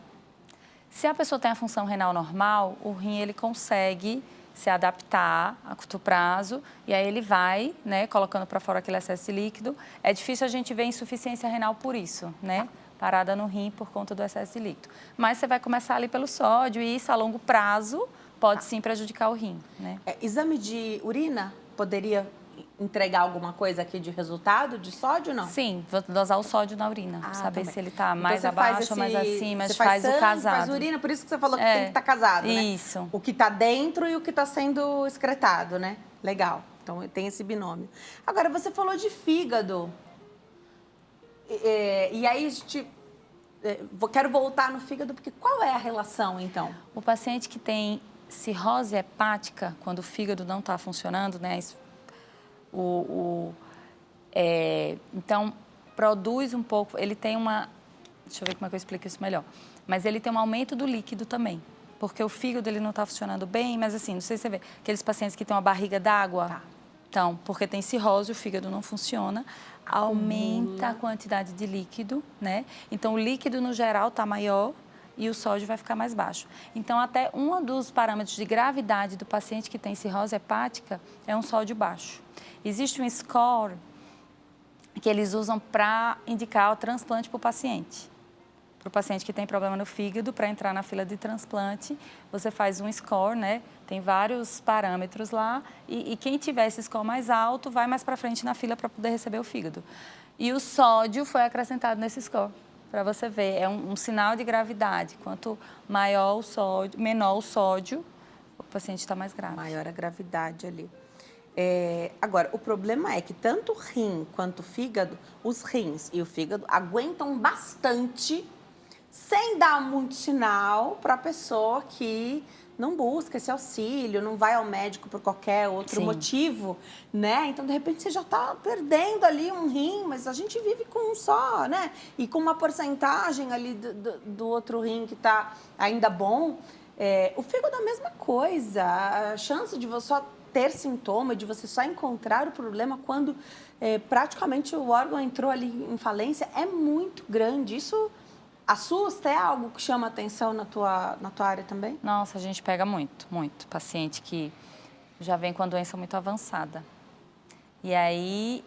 Se a pessoa tem a função renal normal, o rim ele consegue se adaptar a curto prazo e aí ele vai, né, colocando para fora aquele excesso de líquido. É difícil a gente ver insuficiência renal por isso, né? Parada no rim por conta do excesso de líquido. Mas você vai começar ali pelo sódio e isso a longo prazo pode sim prejudicar o rim, né? Exame de urina poderia entregar alguma coisa aqui de resultado de sódio, não? Sim, vou dosar o sódio na urina, saber também. se ele está Então, mais você abaixo ou mais acima, você faz sangue, o casado. faz urina, por isso que você falou que tem que estar casado, né? Isso. O que está dentro e o que está sendo excretado, né? Legal. Então, tem esse binômio. Agora, você falou de fígado. E aí, a gente... quero voltar no fígado, porque qual é a relação, então? O paciente que tem cirrose hepática, quando o fígado não está funcionando, né? Então, produz um pouco, ele tem uma... Deixa eu ver como é que eu explico isso melhor. Mas ele tem um aumento do líquido também, porque o fígado ele não está funcionando bem, mas assim, não sei se você vê, aqueles pacientes que têm uma barriga d'água, Tá. Então, porque tem cirrose, o fígado não funciona, aumenta a quantidade de líquido, né? Então, o líquido no geral está maior e o sódio vai ficar mais baixo. Então, até um dos parâmetros de gravidade do paciente que tem cirrose hepática é um sódio baixo. Existe um score que eles usam para indicar o transplante para o paciente. Para o paciente que tem problema no fígado, para entrar na fila de transplante, você faz um score, né? Tem vários parâmetros lá e quem tiver esse score mais alto vai mais para frente na fila para poder receber o fígado. E o sódio foi acrescentado nesse score, para você ver. É um sinal de gravidade. Quanto maior o sódio, menor o sódio, o paciente está mais grave. Maior a gravidade ali. Agora, o problema é que tanto o rim quanto o fígado, os rins e o fígado aguentam bastante sem dar muito sinal para a pessoa que não busca esse auxílio, não vai ao médico por qualquer outro motivo, né? Então, de repente, você já está perdendo ali um rim, mas a gente vive com um só, né? E com uma porcentagem ali do outro rim que está ainda bom. O fígado é a mesma coisa. A chance de você só ter sintoma, de você só encontrar o problema quando praticamente o órgão entrou ali em falência é muito grande. Isso assusta? É algo que chama atenção na tua área também? Nossa, a gente pega muito, muito. Paciente que já vem com a doença muito avançada. E aí,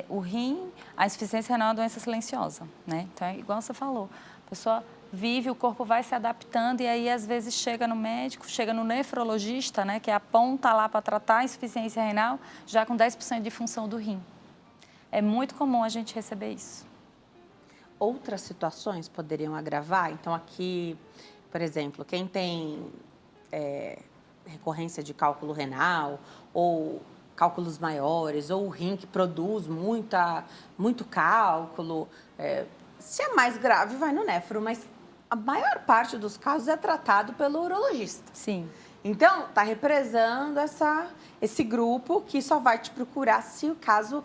o rim, a insuficiência renal é uma doença silenciosa, né? Então, é igual você falou, a pessoa vive, o corpo vai se adaptando e aí, às vezes, chega no médico, chega no nefrologista, né? Que aponta lá para tratar a insuficiência renal, já com 10% de função do rim. É muito comum a gente receber isso. Outras situações poderiam agravar? Então, aqui, por exemplo, quem tem recorrência de cálculo renal ou cálculos maiores, ou o rim que produz muito cálculo, se é mais grave, vai no nefro, mas a maior parte dos casos é tratado pelo urologista. Sim. Então, está represando esse grupo que só vai te procurar se o caso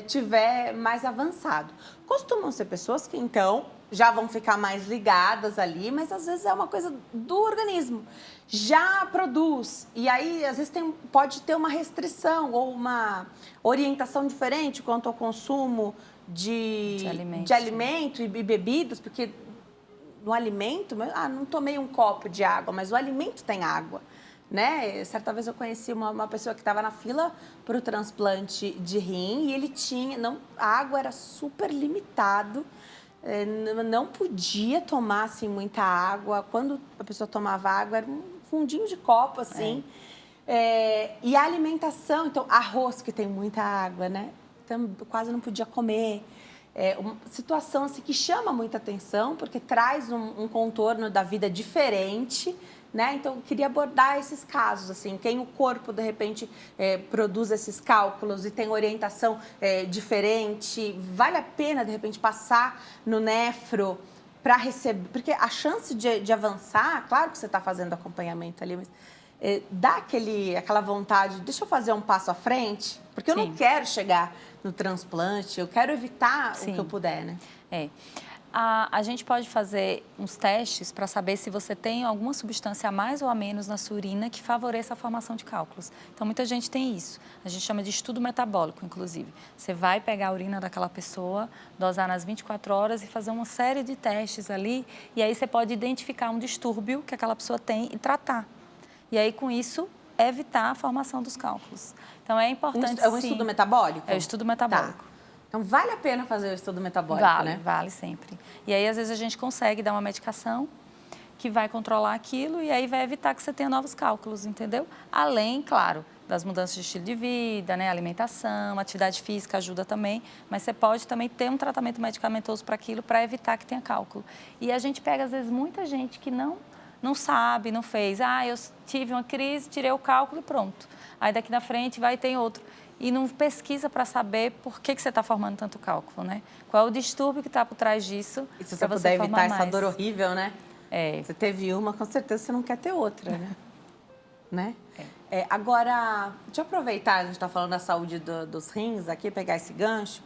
tiver mais avançado. Costumam ser pessoas que, então, já vão ficar mais ligadas ali, mas às vezes é uma coisa do organismo. Já produz, e aí às vezes pode ter uma restrição ou uma orientação diferente quanto ao consumo de alimentos, alimento e bebidas, porque no alimento, não tomei um copo de água, mas o alimento tem água, né? Certa vez eu conheci uma pessoa que estava na fila para o transplante de rim e ele tinha, a água era super limitado, não podia tomar assim muita água. Quando a pessoa tomava água era um fundinho de copo assim. E a alimentação, então arroz que tem muita água, né? Então, quase não podia comer. Uma situação assim, que chama muita atenção, porque traz um contorno da vida diferente, né? Então, eu queria abordar esses casos, assim, quem o corpo, de repente, produz esses cálculos e tem orientação diferente, vale a pena, de repente, passar no nefro para receber... Porque a chance de avançar, claro que você está fazendo acompanhamento ali, mas dá aquela vontade, deixa eu fazer um passo à frente, porque eu não quero chegar no transplante, eu quero evitar o que eu puder, né? A gente pode fazer uns testes para saber se você tem alguma substância a mais ou a menos na sua urina que favoreça a formação de cálculos. Então, muita gente tem isso. A gente chama de estudo metabólico, inclusive. Você vai pegar a urina daquela pessoa, dosar nas 24 horas e fazer uma série de testes ali, e aí você pode identificar um distúrbio que aquela pessoa tem e tratar. E aí, com isso, evitar a formação dos cálculos. Então, é importante, É um estudo metabólico? É o estudo metabólico. Tá. Então, vale a pena fazer o estudo metabólico, né? Vale sempre. E aí, às vezes, a gente consegue dar uma medicação que vai controlar aquilo e aí vai evitar que você tenha novos cálculos, entendeu? Além, claro, das mudanças de estilo de vida, né? Alimentação, atividade física ajuda também, mas você pode também ter um tratamento medicamentoso para aquilo, para evitar que tenha cálculo. E a gente pega, às vezes, muita gente que não sabe, não fez. Eu tive uma crise, tirei o cálculo e pronto. Aí daqui na frente vai e tem outro. E não pesquisa para saber por que você está formando tanto cálculo, né? Qual é o distúrbio que está por trás disso? E se você puder evitar essa dor horrível, né? Você teve uma, com certeza você não quer ter outra, né? Agora, deixa eu aproveitar, a gente está falando da saúde dos rins aqui, pegar esse gancho.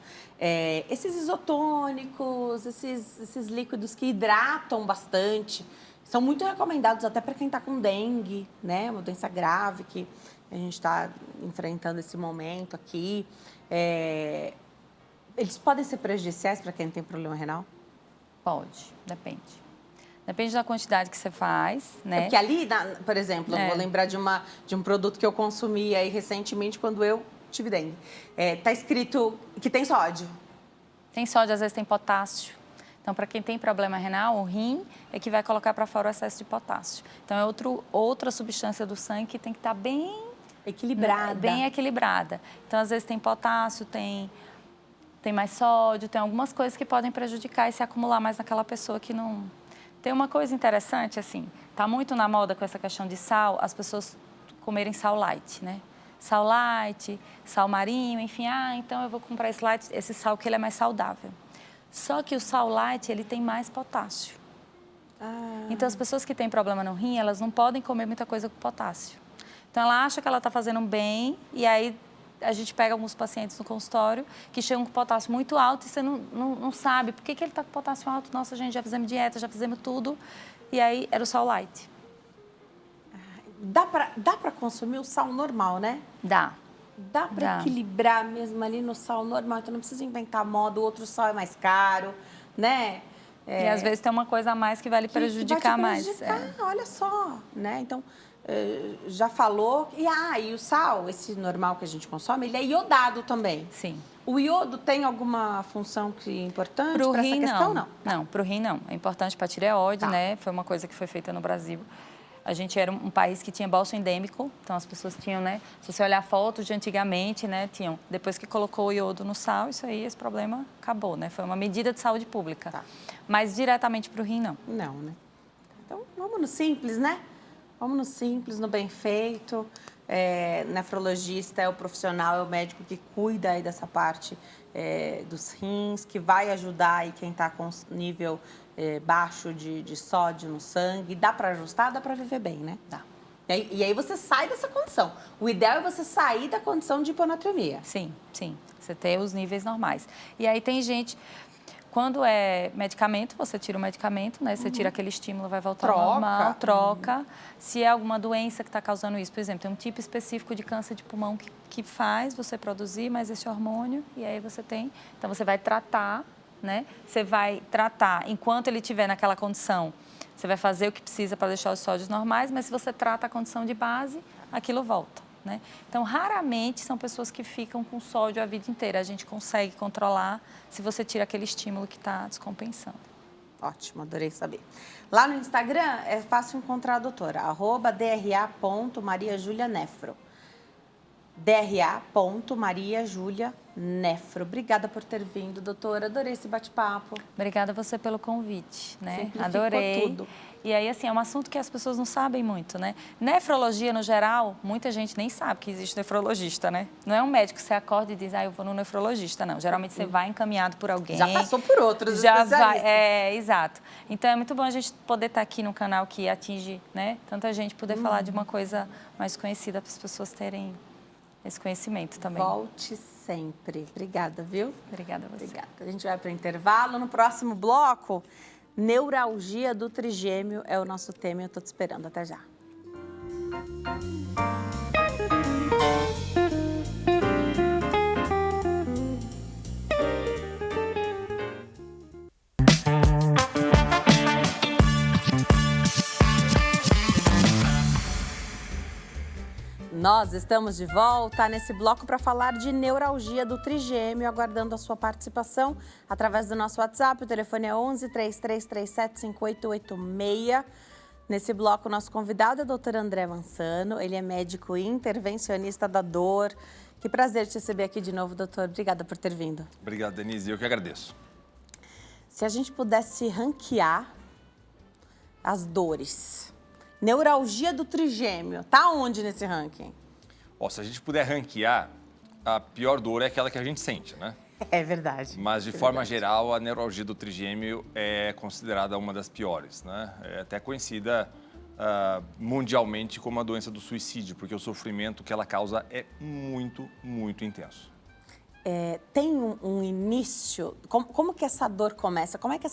Esses isotônicos, esses líquidos que hidratam bastante, são muito recomendados até para quem está com dengue, né? Uma doença grave que a gente está enfrentando esse momento aqui. Eles podem ser prejudiciais para quem tem problema renal? Pode, depende. Depende da quantidade que você faz, né? Porque ali, por exemplo, eu vou lembrar de um produto que eu consumi aí recentemente quando eu tive dengue. Tá escrito que tem sódio. Tem sódio, às vezes tem potássio. Então, para quem tem problema renal, o rim é que vai colocar para fora o excesso de potássio. Então, é outra substância do sangue que tem que estar bem equilibrada. Bem equilibrada. Então, às vezes tem potássio, tem mais sódio, tem algumas coisas que podem prejudicar e se acumular mais naquela pessoa que não... Tem uma coisa interessante, assim, tá muito na moda com essa questão de sal, as pessoas comerem sal light, né? Sal light, sal marinho, enfim, então eu vou comprar esse sal que ele é mais saudável. Só que o sal light, ele tem mais potássio. Então, as pessoas que têm problema no rim, elas não podem comer muita coisa com potássio. Então, ela acha que ela está fazendo bem e aí a gente pega alguns pacientes no consultório que chegam com potássio muito alto e você não sabe por que ele está com potássio alto. Nossa, gente, já fizemos dieta, já fizemos tudo. E aí, era o sal light. Dá para consumir o sal normal, né? Dá. Dá para equilibrar mesmo ali no sal normal, então não precisa inventar moda, o outro sal é mais caro, né? E às vezes tem uma coisa a mais que vai lhe prejudicar mais. Olha só, né? Então, já falou. E o sal, esse normal que a gente consome, ele é iodado também. Sim. O iodo tem alguma função importante para essa questão? Não, para o rim não. É importante para a tireoide, né? Foi uma coisa que foi feita no Brasil. A gente era um país que tinha bolso endêmico, então as pessoas tinham, né? Se você olhar fotos de antigamente, né? Tinham. Depois que colocou o iodo no sal, isso aí, esse problema acabou, né? Foi uma medida de saúde pública. Tá. Mas diretamente para o rim, não. Não, né? Então, vamos no simples, né? Vamos no simples, no bem feito. Nefrologista é o profissional, é o médico que cuida aí dessa parte dos rins, que vai ajudar aí quem está com nível baixo de sódio no sangue. Dá para ajustar, dá para viver bem, né? Dá. E aí você sai dessa condição. O ideal é você sair da condição de hiponatremia. Sim. Você ter os níveis normais. E aí tem gente... Quando é medicamento, você tira o medicamento, né? Você tira aquele estímulo, vai voltar ao normal, troca. Se é alguma doença que está causando isso, por exemplo, tem um tipo específico de câncer de pulmão que faz você produzir mais esse hormônio, e aí você tem... Então, você vai tratar, né? Você vai tratar, enquanto ele estiver naquela condição, você vai fazer o que precisa para deixar os sódios normais, mas se você trata a condição de base, aquilo volta. Né? Então, raramente são pessoas que ficam com sódio a vida inteira. A gente consegue controlar se você tira aquele estímulo que está descompensando. Ótimo, adorei saber. Lá no Instagram é fácil encontrar a doutora, @dra.mariajulianefro. dra.mariajulianefro. Obrigada por ter vindo, doutora. Adorei esse bate-papo. Obrigada a você pelo convite, né? Simplificou Adorei. tudo. E aí, assim, é um assunto que as pessoas não sabem muito, né? Nefrologia, no geral, muita gente nem sabe que existe nefrologista, né? Não é um médico que você acorda e diz, eu vou no nefrologista, não. Geralmente você vai encaminhado por alguém. Já passou por outros já especialistas. vai, exato. Então, é muito bom a gente poder estar aqui no canal que atinge, né? Tanta gente, poder falar de uma coisa mais conhecida para as pessoas terem esse conhecimento também. Volte sempre. Obrigada, viu? Obrigada a você. Obrigada. A gente vai para o intervalo. No próximo bloco, neuralgia do trigêmeo é o nosso tema. Eu estou te esperando. Até já. Nós estamos de volta nesse bloco para falar de neuralgia do trigêmeo, aguardando a sua participação através do nosso WhatsApp. O telefone é 11 3337 5886. Nesse bloco, o nosso convidado é o Dr. André Mansano. Ele é médico intervencionista da dor. Que prazer te receber aqui de novo, doutor. Obrigada por ter vindo. Obrigado, Denise. Eu que agradeço. Se a gente pudesse ranquear as dores... Neuralgia do trigêmeo, tá onde nesse ranking? Se a gente puder ranquear, a pior dor é aquela que a gente sente, né? É verdade. Mas, de forma geral, a neuralgia do trigêmeo é considerada uma das piores, né? É até conhecida mundialmente como a doença do suicídio, porque o sofrimento que ela causa é muito, muito intenso. Tem um início, como que essa dor começa? Como é que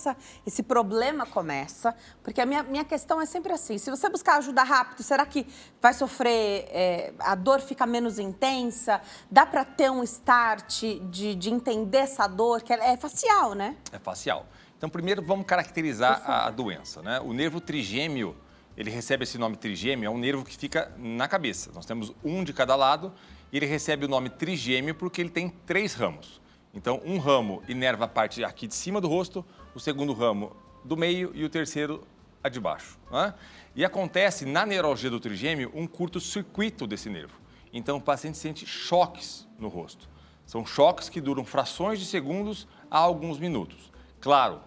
esse problema começa? Porque a minha questão é sempre assim, se você buscar ajuda rápido, será que vai sofrer, a dor fica menos intensa? Dá para ter um start de entender essa dor, que é facial, né? É facial. Então, primeiro, vamos caracterizar a doença, né? O nervo trigêmeo, ele recebe esse nome trigêmeo, é um nervo que fica na cabeça. Nós temos um de cada lado. E ele recebe o nome trigêmeo porque ele tem 3 ramos. Então, um ramo inerva a parte aqui de cima do rosto, o segundo ramo do meio e o terceiro a de baixo. Né? E acontece na neuralgia do trigêmeo um curto-circuito desse nervo. Então, o paciente sente choques no rosto. São choques que duram frações de segundos a alguns minutos. Claro,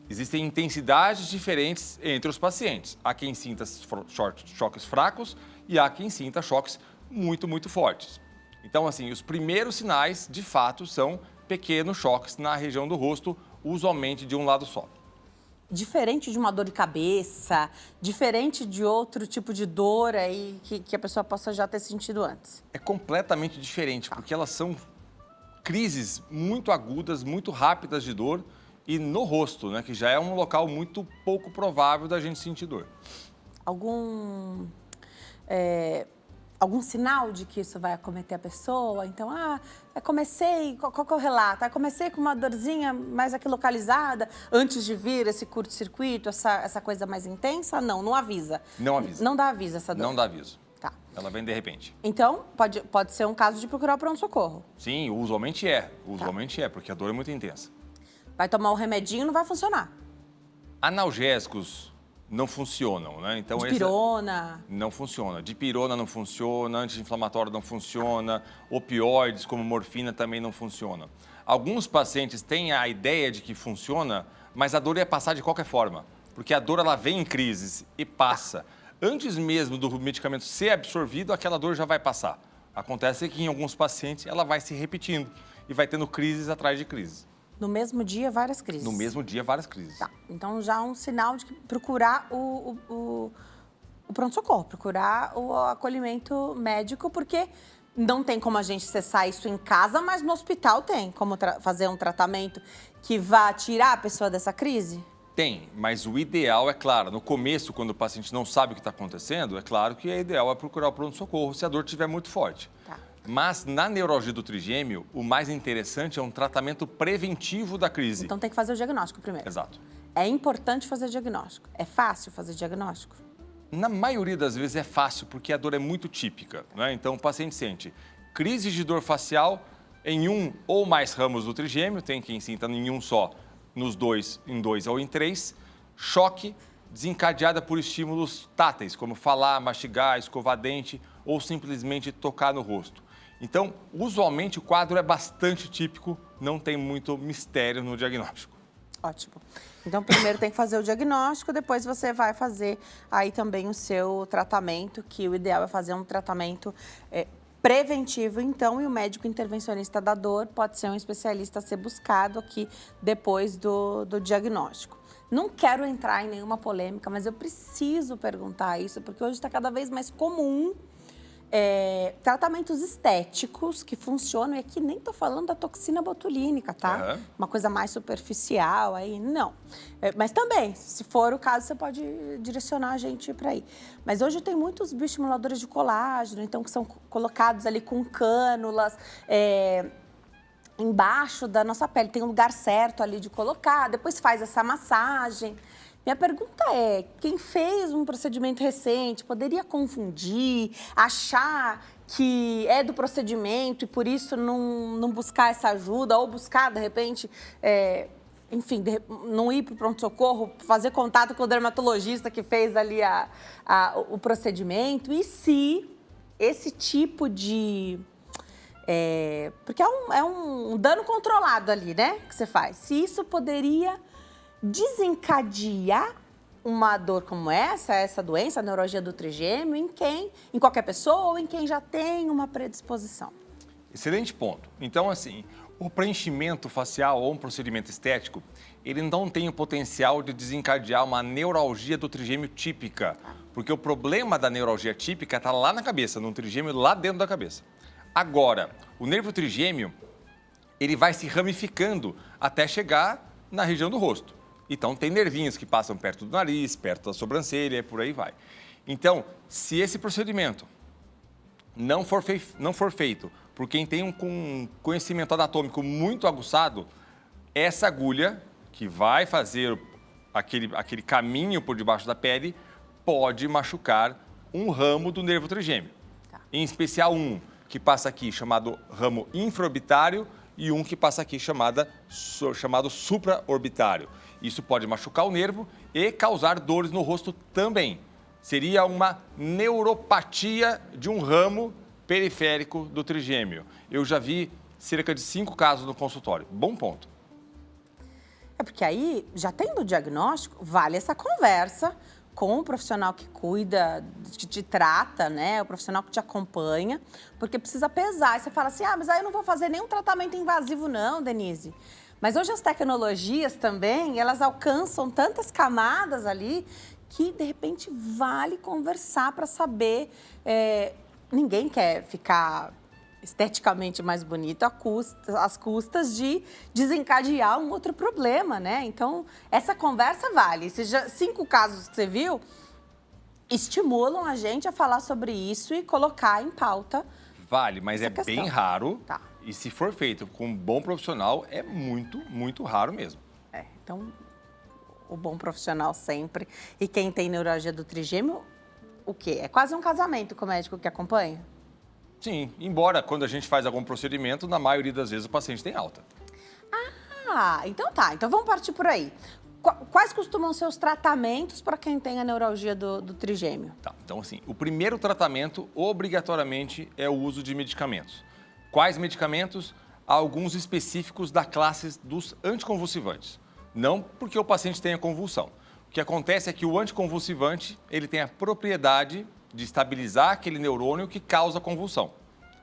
existem intensidades diferentes entre os pacientes. Há quem sinta choques fracos e há quem sinta choques muito, muito fortes. Então, assim, os primeiros sinais, de fato, são pequenos choques na região do rosto, usualmente de um lado só. Diferente de uma dor de cabeça, diferente de outro tipo de dor aí que a pessoa possa já ter sentido antes. É completamente diferente, porque elas são crises muito agudas, muito rápidas de dor e no rosto, né, que já é um local muito pouco provável da gente sentir dor. Algum sinal de que isso vai acometer a pessoa? Então, comecei, qual que é o relato? Comecei com uma dorzinha mais aqui localizada, antes de vir esse curto-circuito, essa coisa mais intensa? Não avisa. Não avisa. Não dá aviso essa dor? Não dá aviso. Tá. Ela vem de repente. Então, pode ser um caso de procurar o pronto-socorro. Sim, usualmente é. Usualmente é, porque a dor é muito intensa. Vai tomar um remedinho, não vai funcionar. Analgésicos não funcionam, né? Então, Dipirona. Não funciona. Dipirona não funciona, anti-inflamatório não funciona, opioides como morfina também não funciona. Alguns pacientes têm a ideia de que funciona, mas a dor ia passar de qualquer forma, porque a dor ela vem em crises e passa. Antes mesmo do medicamento ser absorvido, aquela dor já vai passar. Acontece que em alguns pacientes ela vai se repetindo e vai tendo crises atrás de crises. No mesmo dia, várias crises. No mesmo dia, várias crises. Tá. Então, já é um sinal de que procurar o pronto-socorro, procurar o acolhimento médico, porque Não tem como a gente cessar isso em casa, mas no hospital tem como fazer um tratamento que vá tirar a pessoa dessa crise? Tem, mas o ideal é claro, no começo, quando o paciente não sabe o que está acontecendo, é claro que o ideal é procurar o pronto-socorro se a dor estiver muito forte. Tá. Mas na neuralgia do trigêmeo, o mais interessante é um tratamento preventivo da crise. Então tem que fazer o diagnóstico primeiro. Exato. É importante fazer diagnóstico. É fácil fazer diagnóstico? Na maioria das vezes é fácil, porque a dor é muito típica, né? Então o paciente sente crise de dor facial em um ou mais ramos do trigêmeo, tem quem sinta em um só, em dois ou em três, choque desencadeada por estímulos táteis, como falar, mastigar, escovar dente ou simplesmente tocar no rosto. Então, usualmente o quadro é bastante típico, não tem muito mistério no diagnóstico. Ótimo. Então, primeiro tem que fazer o diagnóstico, depois você vai fazer aí também o seu tratamento, que o ideal é fazer um tratamento preventivo, então, e o médico intervencionista da dor pode ser um especialista a ser buscado aqui depois do diagnóstico. Não quero entrar em nenhuma polêmica, mas eu preciso perguntar isso, porque hoje está cada vez mais comum tratamentos estéticos que funcionam, e aqui nem estou falando da toxina botulínica, tá? Uhum. Uma coisa mais superficial, aí não. Mas também, se for o caso, você pode direcionar a gente para aí. Mas hoje tem muitos bioestimuladores de colágeno, então, que são colocados ali com cânulas, embaixo da nossa pele. Tem um lugar certo ali de colocar, depois faz essa massagem. Minha pergunta é, quem fez um procedimento recente poderia confundir, achar que é do procedimento e por isso não buscar essa ajuda ou buscar, de repente, enfim, não ir para o pronto-socorro, fazer contato com o dermatologista que fez ali o procedimento? E se esse tipo de... porque é um dano controlado ali, né, que você faz. Se isso poderia desencadear uma dor como essa doença, a neuralgia do trigêmeo, em qualquer pessoa ou em quem já tem uma predisposição. Excelente ponto. Então, assim, o preenchimento facial ou um procedimento estético, ele não tem o potencial de desencadear uma neuralgia do trigêmeo típica, porque o problema da neuralgia típica está lá na cabeça, no trigêmeo lá dentro da cabeça. Agora, o nervo trigêmeo, ele vai se ramificando até chegar na região do rosto. Então, tem nervinhos que passam perto do nariz, perto da sobrancelha e por aí vai. Então, se esse procedimento não for feito por quem tem um conhecimento anatômico muito aguçado, essa agulha, que vai fazer aquele caminho por debaixo da pele, pode machucar um ramo do nervo trigêmeo. Em especial um que passa aqui, chamado ramo infraorbitário, e um que passa aqui, chamado supraorbitário. Isso pode machucar o nervo e causar dores no rosto também. Seria uma neuropatia de um ramo periférico do trigêmeo. Eu já vi cerca de 5 casos no consultório. Bom ponto. Porque aí, já tendo o diagnóstico, vale essa conversa com o profissional que cuida, que te trata, né? O profissional que te acompanha, porque precisa pesar. E você fala assim, mas aí eu não vou fazer nenhum tratamento invasivo não, Denise. Mas hoje as tecnologias também, elas alcançam tantas camadas ali que, de repente, vale conversar para saber. Ninguém quer ficar esteticamente mais bonito às custas de desencadear um outro problema, né? Então, essa conversa vale. Esses 5 casos que você viu estimulam a gente a falar sobre isso e colocar em pauta. Vale, mas é questão. Bem raro. Tá. E se for feito com um bom profissional, é muito, muito raro mesmo. Então, o bom profissional sempre. E quem tem neuralgia do trigêmeo, o quê? É quase um casamento com o médico que acompanha? Sim, embora quando a gente faz algum procedimento, na maioria das vezes o paciente tem alta. Então tá. Então vamos partir por aí. Quais costumam ser os tratamentos para quem tem a neuralgia do trigêmeo? Tá, então assim, o primeiro tratamento, obrigatoriamente, é o uso de medicamentos. Quais medicamentos? Alguns específicos da classe dos anticonvulsivantes. Não porque o paciente tenha convulsão. O que acontece é que o anticonvulsivante, ele tem a propriedade de estabilizar aquele neurônio que causa a convulsão.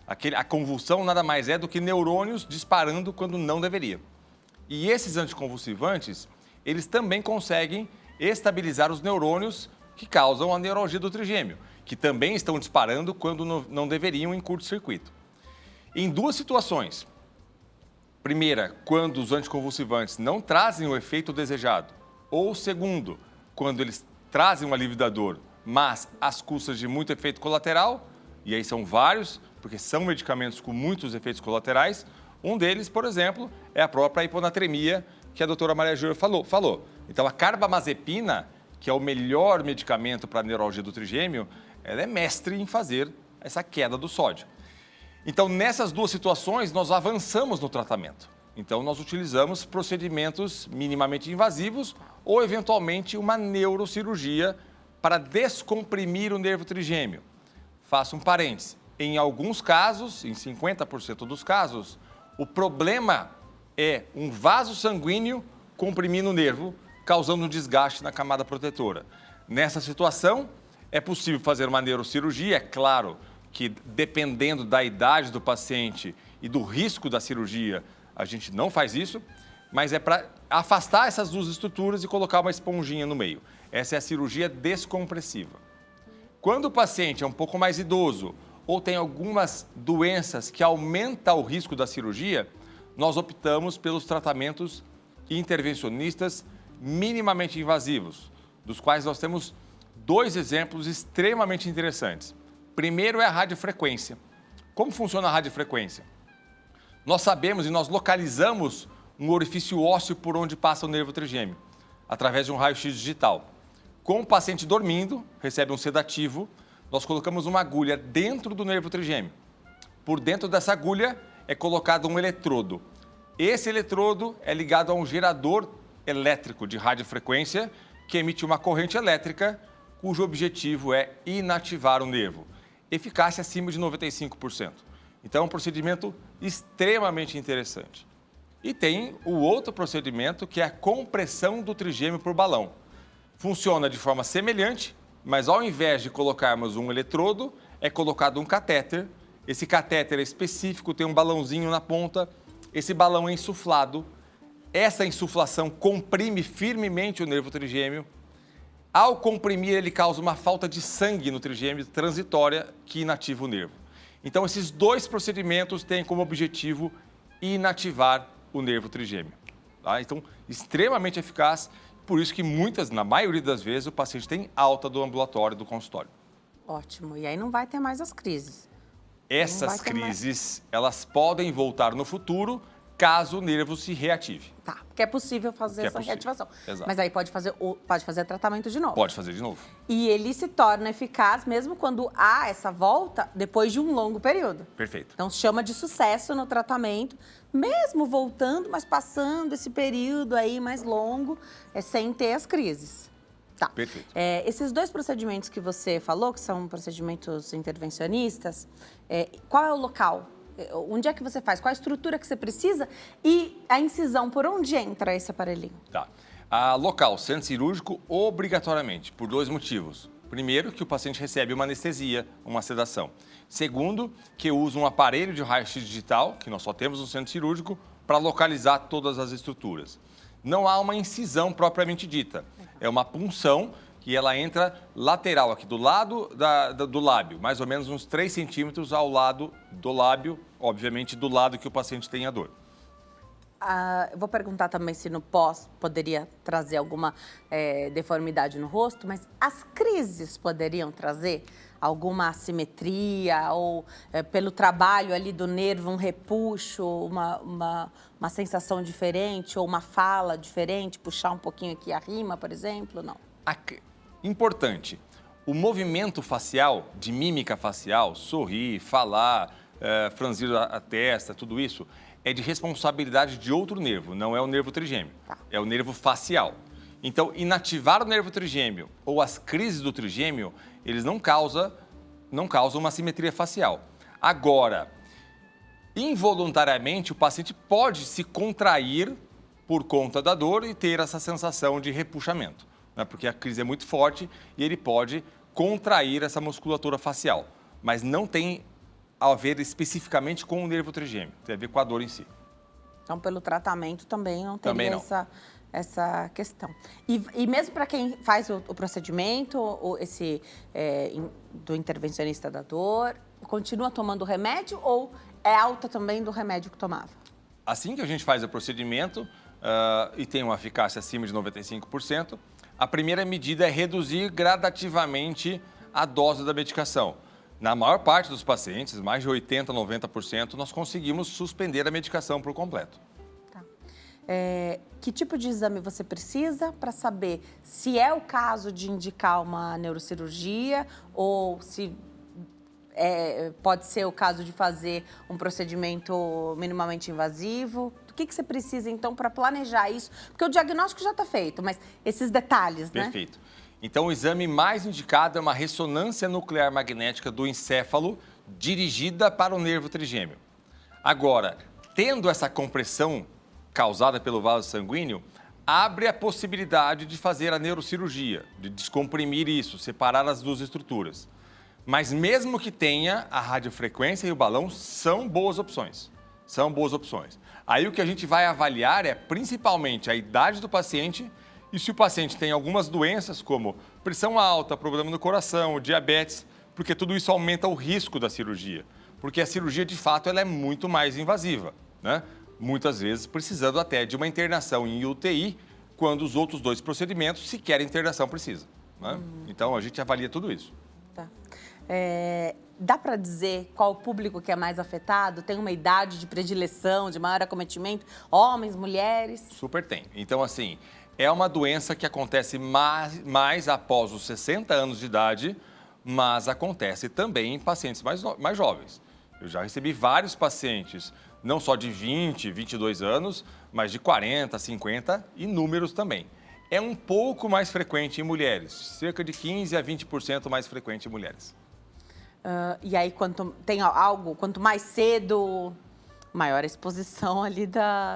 A convulsão nada mais é do que neurônios disparando quando não deveria. E esses anticonvulsivantes, eles também conseguem estabilizar os neurônios que causam a neuralgia do trigêmeo, que também estão disparando quando não deveriam em curto-circuito. em duas situações. Primeira, quando os anticonvulsivantes não trazem o efeito desejado. Ou segundo, quando eles trazem um alívio da dor, mas às custas de muito efeito colateral, e aí são vários, porque são medicamentos com muitos efeitos colaterais. Um deles, por exemplo, é a própria hiponatremia, que a doutora Maria Júlia falou. Então, a carbamazepina, que é o melhor medicamento para a neuralgia do trigêmeo, ela é mestre em fazer essa queda do sódio. Então, nessas duas situações, nós avançamos no tratamento. Então, nós utilizamos procedimentos minimamente invasivos ou, eventualmente, uma neurocirurgia para descomprimir o nervo trigêmeo. Faço um parêntese. Em alguns casos, em 50% dos casos, o problema é um vaso sanguíneo comprimindo o nervo, causando um desgaste na camada protetora. Nessa situação, é possível fazer uma neurocirurgia, é claro que dependendo da idade do paciente e do risco da cirurgia, a gente não faz isso, mas é para afastar essas duas estruturas e colocar uma esponjinha no meio. Essa é a cirurgia descompressiva. Quando o paciente é um pouco mais idoso ou tem algumas doenças que aumentam o risco da cirurgia, nós optamos pelos tratamentos intervencionistas minimamente invasivos, dos quais nós temos 2 exemplos extremamente interessantes. Primeiro é a radiofrequência. Como funciona a radiofrequência? Nós sabemos e nós localizamos um orifício ósseo por onde passa o nervo trigêmeo, através de um raio-x digital. Com o paciente dormindo, recebe um sedativo, nós colocamos uma agulha dentro do nervo trigêmeo. Por dentro dessa agulha é colocado um eletrodo. Esse eletrodo é ligado a um gerador elétrico de radiofrequência que emite uma corrente elétrica cujo objetivo é inativar o nervo. Eficácia acima de 95%. Então, é um procedimento extremamente interessante. E tem o outro procedimento, que é a compressão do trigêmeo por balão. Funciona de forma semelhante, mas ao invés de colocarmos um eletrodo, é colocado um catéter. Esse catéter é específico, tem um balãozinho na ponta. Esse balão é insuflado. Essa insuflação comprime firmemente o nervo trigêmeo. Ao comprimir, ele causa uma falta de sangue no trigêmeo transitória que inativa o nervo. Então, esses 2 procedimentos têm como objetivo inativar o nervo trigêmeo. Tá? Então, extremamente eficaz, por isso que na maioria das vezes, o paciente tem alta do ambulatório, do consultório. Ótimo. E aí não vai ter mais as crises. Essas crises, elas podem voltar no futuro, caso o nervo se reative. Tá, porque é possível fazer essa reativação. Exato. Mas aí pode fazer tratamento de novo. Pode fazer de novo. E ele se torna eficaz mesmo quando há essa volta depois de um longo período. Perfeito. Então, se chama de sucesso no tratamento, mesmo voltando, mas passando esse período aí mais longo, sem ter as crises. Tá. Perfeito. Esses 2 procedimentos que você falou, que são procedimentos intervencionistas, qual é o local? Onde é que você faz? Qual a estrutura que você precisa? E a incisão, por onde entra esse aparelhinho? Tá. A local, centro cirúrgico, obrigatoriamente, por 2 motivos. Primeiro, que o paciente recebe uma anestesia, uma sedação. Segundo, que eu uso um aparelho de raio-x digital, que nós só temos no centro cirúrgico, para localizar todas as estruturas. Não há uma incisão propriamente dita. É uma punção que ela entra lateral, aqui do lado do lábio, mais ou menos uns 3 centímetros ao lado do lábio, obviamente do lado que o paciente tem a dor. Eu vou perguntar também se no pós poderia trazer alguma deformidade no rosto, mas as crises poderiam trazer alguma assimetria ou pelo trabalho ali do nervo, um repuxo, uma sensação diferente ou uma fala diferente, puxar um pouquinho aqui a rima, por exemplo, não? Importante, o movimento facial, de mímica facial, sorrir, falar, franzir a testa, tudo isso, é de responsabilidade de outro nervo, não é o nervo trigêmeo, é o nervo facial. Então, inativar o nervo trigêmeo ou as crises do trigêmeo, eles não causam uma assimetria facial. Agora, involuntariamente, o paciente pode se contrair por conta da dor e ter essa sensação de repuxamento, né? Porque a crise é muito forte e ele pode contrair essa musculatura facial, mas não tem a ver especificamente com o nervo trigêmeo, tem a ver com a dor em si. Então, pelo tratamento também não teria essa questão. E mesmo para quem faz o procedimento, do intervencionista da dor, continua tomando o remédio ou é alta também do remédio que tomava? Assim que a gente faz o procedimento e tem uma eficácia acima de 95%, a primeira medida é reduzir gradativamente a dose da medicação. Na maior parte dos pacientes, mais de 80%, 90%, nós conseguimos suspender a medicação por completo. Tá. Que tipo de exame você precisa para saber se é o caso de indicar uma neurocirurgia ou se pode ser o caso de fazer um procedimento minimamente invasivo? O que você precisa, então, para planejar isso? Porque o diagnóstico já está feito, mas esses detalhes, né? Perfeito. Então, o exame mais indicado é uma ressonância nuclear magnética do encéfalo dirigida para o nervo trigêmeo. Agora, tendo essa compressão causada pelo vaso sanguíneo, abre a possibilidade de fazer a neurocirurgia, de descomprimir isso, separar as duas estruturas. Mas mesmo que tenha, a radiofrequência e o balão são boas opções. São boas opções. Aí o que a gente vai avaliar é principalmente a idade do paciente e se o paciente tem algumas doenças como pressão alta, problema no coração, diabetes, porque tudo isso aumenta o risco da cirurgia. Porque a cirurgia, de fato, ela é muito mais invasiva, né? Muitas vezes precisando até de uma internação em UTI, quando os outros 2 procedimentos sequer internação precisa, né? Então, a gente avalia tudo isso. Tá. Dá para dizer qual o público que é mais afetado? Tem uma idade de predileção, de maior acometimento? Homens, mulheres? Super tem. Então, assim, é uma doença que acontece mais após os 60 anos de idade, mas acontece também em pacientes mais jovens. Eu já recebi vários pacientes, não só de 20, 22 anos, mas de 40, 50 e números também. É um pouco mais frequente em mulheres, cerca de 15% a 20% mais frequente em mulheres. E aí, quanto mais cedo, maior a exposição ali,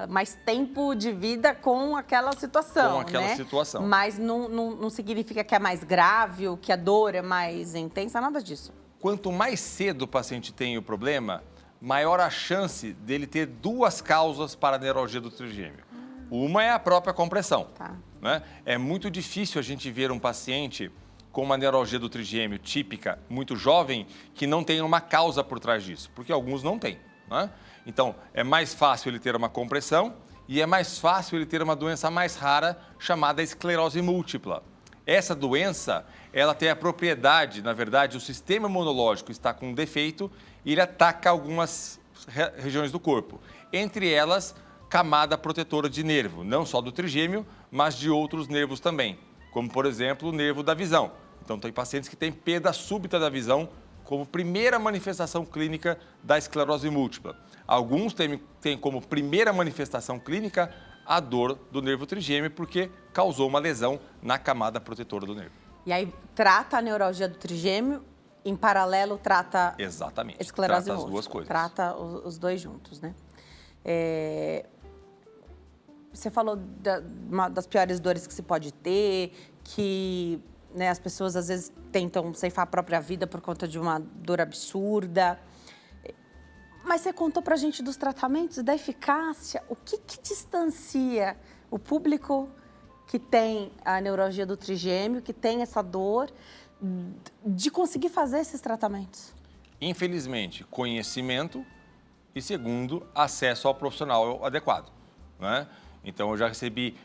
mais tempo de vida com aquela situação, Com aquela né? situação. Mas não significa que é mais grave ou que a dor é mais intensa, nada disso. Quanto mais cedo o paciente tem o problema, maior a chance dele ter 2 causas para a neuralgia do trigêmeo. Uma é a própria compressão. Tá. Né? É muito difícil a gente ver um paciente com uma neuralgia do trigêmeo típica, muito jovem, que não tem uma causa por trás disso, porque alguns não têm. Né? Então, é mais fácil ele ter uma compressão e é mais fácil ele ter uma doença mais rara chamada esclerose múltipla. Essa doença, ela tem a propriedade, na verdade, o sistema imunológico está com um defeito e ele ataca algumas regiões do corpo. Entre elas, camada protetora de nervo, não só do trigêmeo, mas de outros nervos também, como, por exemplo, o nervo da visão. Então, tem pacientes que têm perda súbita da visão como primeira manifestação clínica da esclerose múltipla. Alguns têm como primeira manifestação clínica a dor do nervo trigêmeo, porque causou uma lesão na camada protetora do nervo. E aí, trata a neuralgia do trigêmeo, em paralelo, trata Exatamente. esclerose Trata as múltipla. duas coisas. Trata os 2 juntos, né? Você falou uma das piores dores que se pode ter, que, né, as pessoas às vezes tentam ceifar a própria vida por conta de uma dor absurda. Mas você contou pra gente dos tratamentos e da eficácia. O que distancia o público que tem a neuralgia do trigêmeo, que tem essa dor, de conseguir fazer esses tratamentos? Infelizmente, conhecimento e, segundo, acesso ao profissional adequado, né? Então, eu já recebi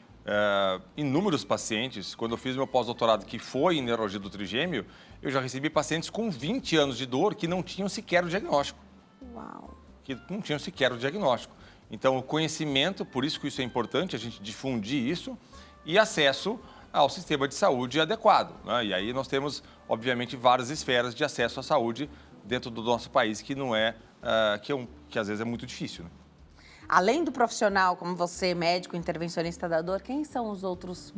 inúmeros pacientes. Quando eu fiz meu pós-doutorado, que foi em neuralgia do trigêmeo, eu já recebi pacientes com 20 anos de dor que não tinham sequer o diagnóstico. Uau! Que não tinham sequer o diagnóstico. Então, o conhecimento, por isso que isso é importante, a gente difundir isso, e acesso ao sistema de saúde adequado, né? E aí nós temos, obviamente, várias esferas de acesso à saúde dentro do nosso país, que não é, que às vezes é muito difícil, né? Além do profissional, como você, médico, intervencionista da dor, quem são os outras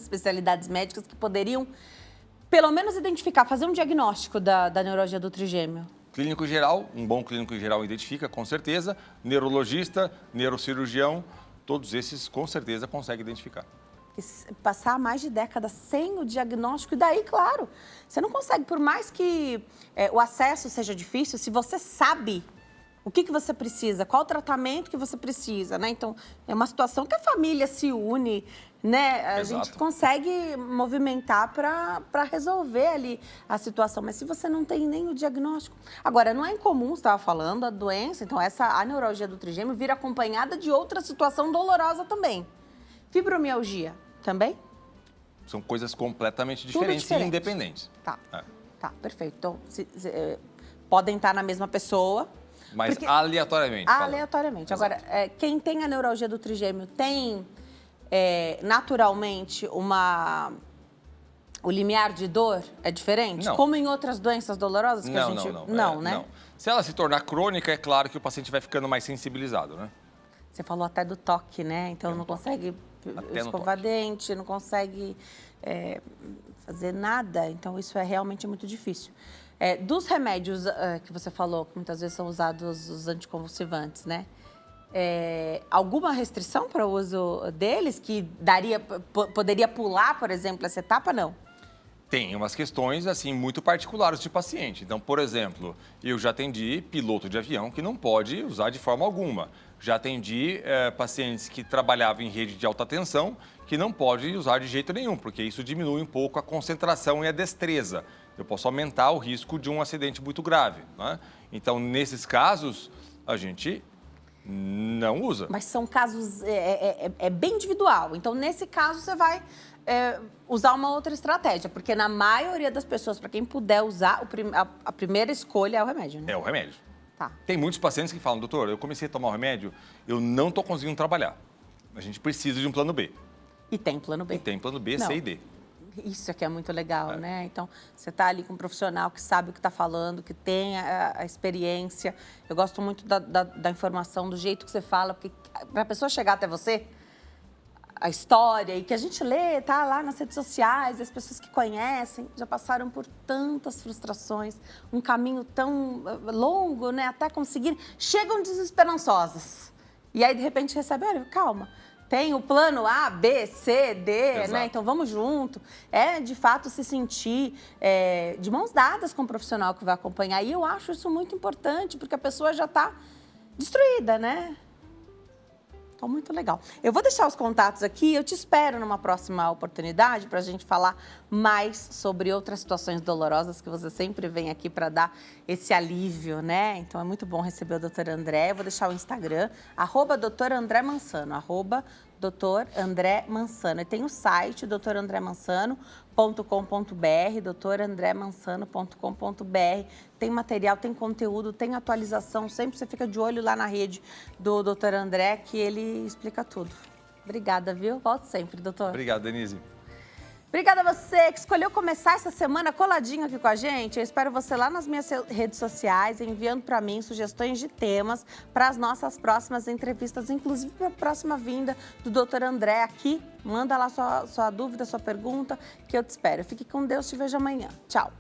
especialidades médicas que poderiam, pelo menos, identificar, fazer um diagnóstico da neuralgia do trigêmeo? Clínico geral, um bom clínico geral identifica, com certeza. Neurologista, neurocirurgião, todos esses, com certeza, conseguem identificar. Passar mais de décadas sem o diagnóstico, e daí, claro, você não consegue, por mais que o acesso seja difícil, se você sabe O que você precisa? Qual o tratamento que você precisa, né? Então, é uma situação que a família se une, né? A Exato. gente consegue movimentar para resolver ali a situação. Mas se você não tem nem o diagnóstico... Agora, não é incomum, você estava falando, a doença, então a neuralgia do trigêmeo vir acompanhada de outra situação dolorosa também. Fibromialgia também? São coisas completamente Tudo diferentes diferente. e independentes. Tá, É. tá, perfeito. Então, podem estar na mesma pessoa. Mas porque- aleatoriamente. falando. Aleatoriamente. Exato. Agora, quem tem a neuralgia do trigêmeo tem naturalmente o limiar de dor é diferente? Não. Como em outras doenças dolorosas que a gente... Não, né? Não. Se ela se tornar crônica, é claro que o paciente vai ficando mais sensibilizado, né? Você falou até do toque, né? Então não consegue Até no escovar toque. dente, não consegue fazer nada. Então isso é realmente muito difícil. Dos remédios que você falou, que muitas vezes são usados os anticonvulsivantes, né? Alguma restrição para o uso deles que poderia pular, por exemplo, essa etapa? Não. Tem umas questões, assim, muito particulares de paciente. Então, por exemplo, eu já atendi piloto de avião que não pode usar de forma alguma. Já atendi pacientes que trabalhavam em rede de alta tensão que não pode usar de jeito nenhum, porque isso diminui um pouco a concentração e a destreza. Eu posso aumentar o risco de um acidente muito grave, né? Então, nesses casos, a gente não usa. Mas são casos... É bem individual. Então, nesse caso, você vai usar uma outra estratégia. Porque na maioria das pessoas, para quem puder usar, a primeira escolha é o remédio, né? É o remédio. Tá. Tem muitos pacientes que falam, doutor, eu comecei a tomar o remédio, eu não estou conseguindo trabalhar. A gente precisa de um plano B. E tem plano B. E tem plano B, Não. C e D. Isso aqui é muito legal, né? Então, você está ali com um profissional que sabe o que está falando, que tem a experiência. Eu gosto muito da informação, do jeito que você fala, porque para a pessoa chegar até você, a história, e que a gente lê, tá lá nas redes sociais, as pessoas que conhecem, já passaram por tantas frustrações, um caminho tão longo, né? Até conseguir, chegam desesperançosas. E aí, de repente, recebe, olha, calma. Tem o plano A, B, C, D, Exato. né? Então vamos junto. De fato, se sentir de mãos dadas com o profissional que vai acompanhar. E eu acho isso muito importante, porque a pessoa já está destruída, né? Então, muito legal. Eu vou deixar os contatos aqui, eu te espero numa próxima oportunidade para a gente falar mais sobre outras situações dolorosas que você sempre vem aqui para dar esse alívio, né? Então, é muito bom receber o Dr. André. Eu vou deixar o Instagram, @Dr. André Mansano, @Dr. André Mansano. E tem o site, drandremansano.com.br, drandremansano.com.br. Tem material, tem conteúdo, tem atualização. Sempre você fica de olho lá na rede do Dr. André, que ele explica tudo. Obrigada, viu? Volte sempre, doutor. Obrigado, Denise. Obrigada a você que escolheu começar essa semana coladinho aqui com a gente. Eu espero você lá nas minhas redes sociais, enviando para mim sugestões de temas para as nossas próximas entrevistas, inclusive para a próxima vinda do Dr. André aqui. Manda lá sua dúvida, sua pergunta, que eu te espero. Fique com Deus, te vejo amanhã. Tchau.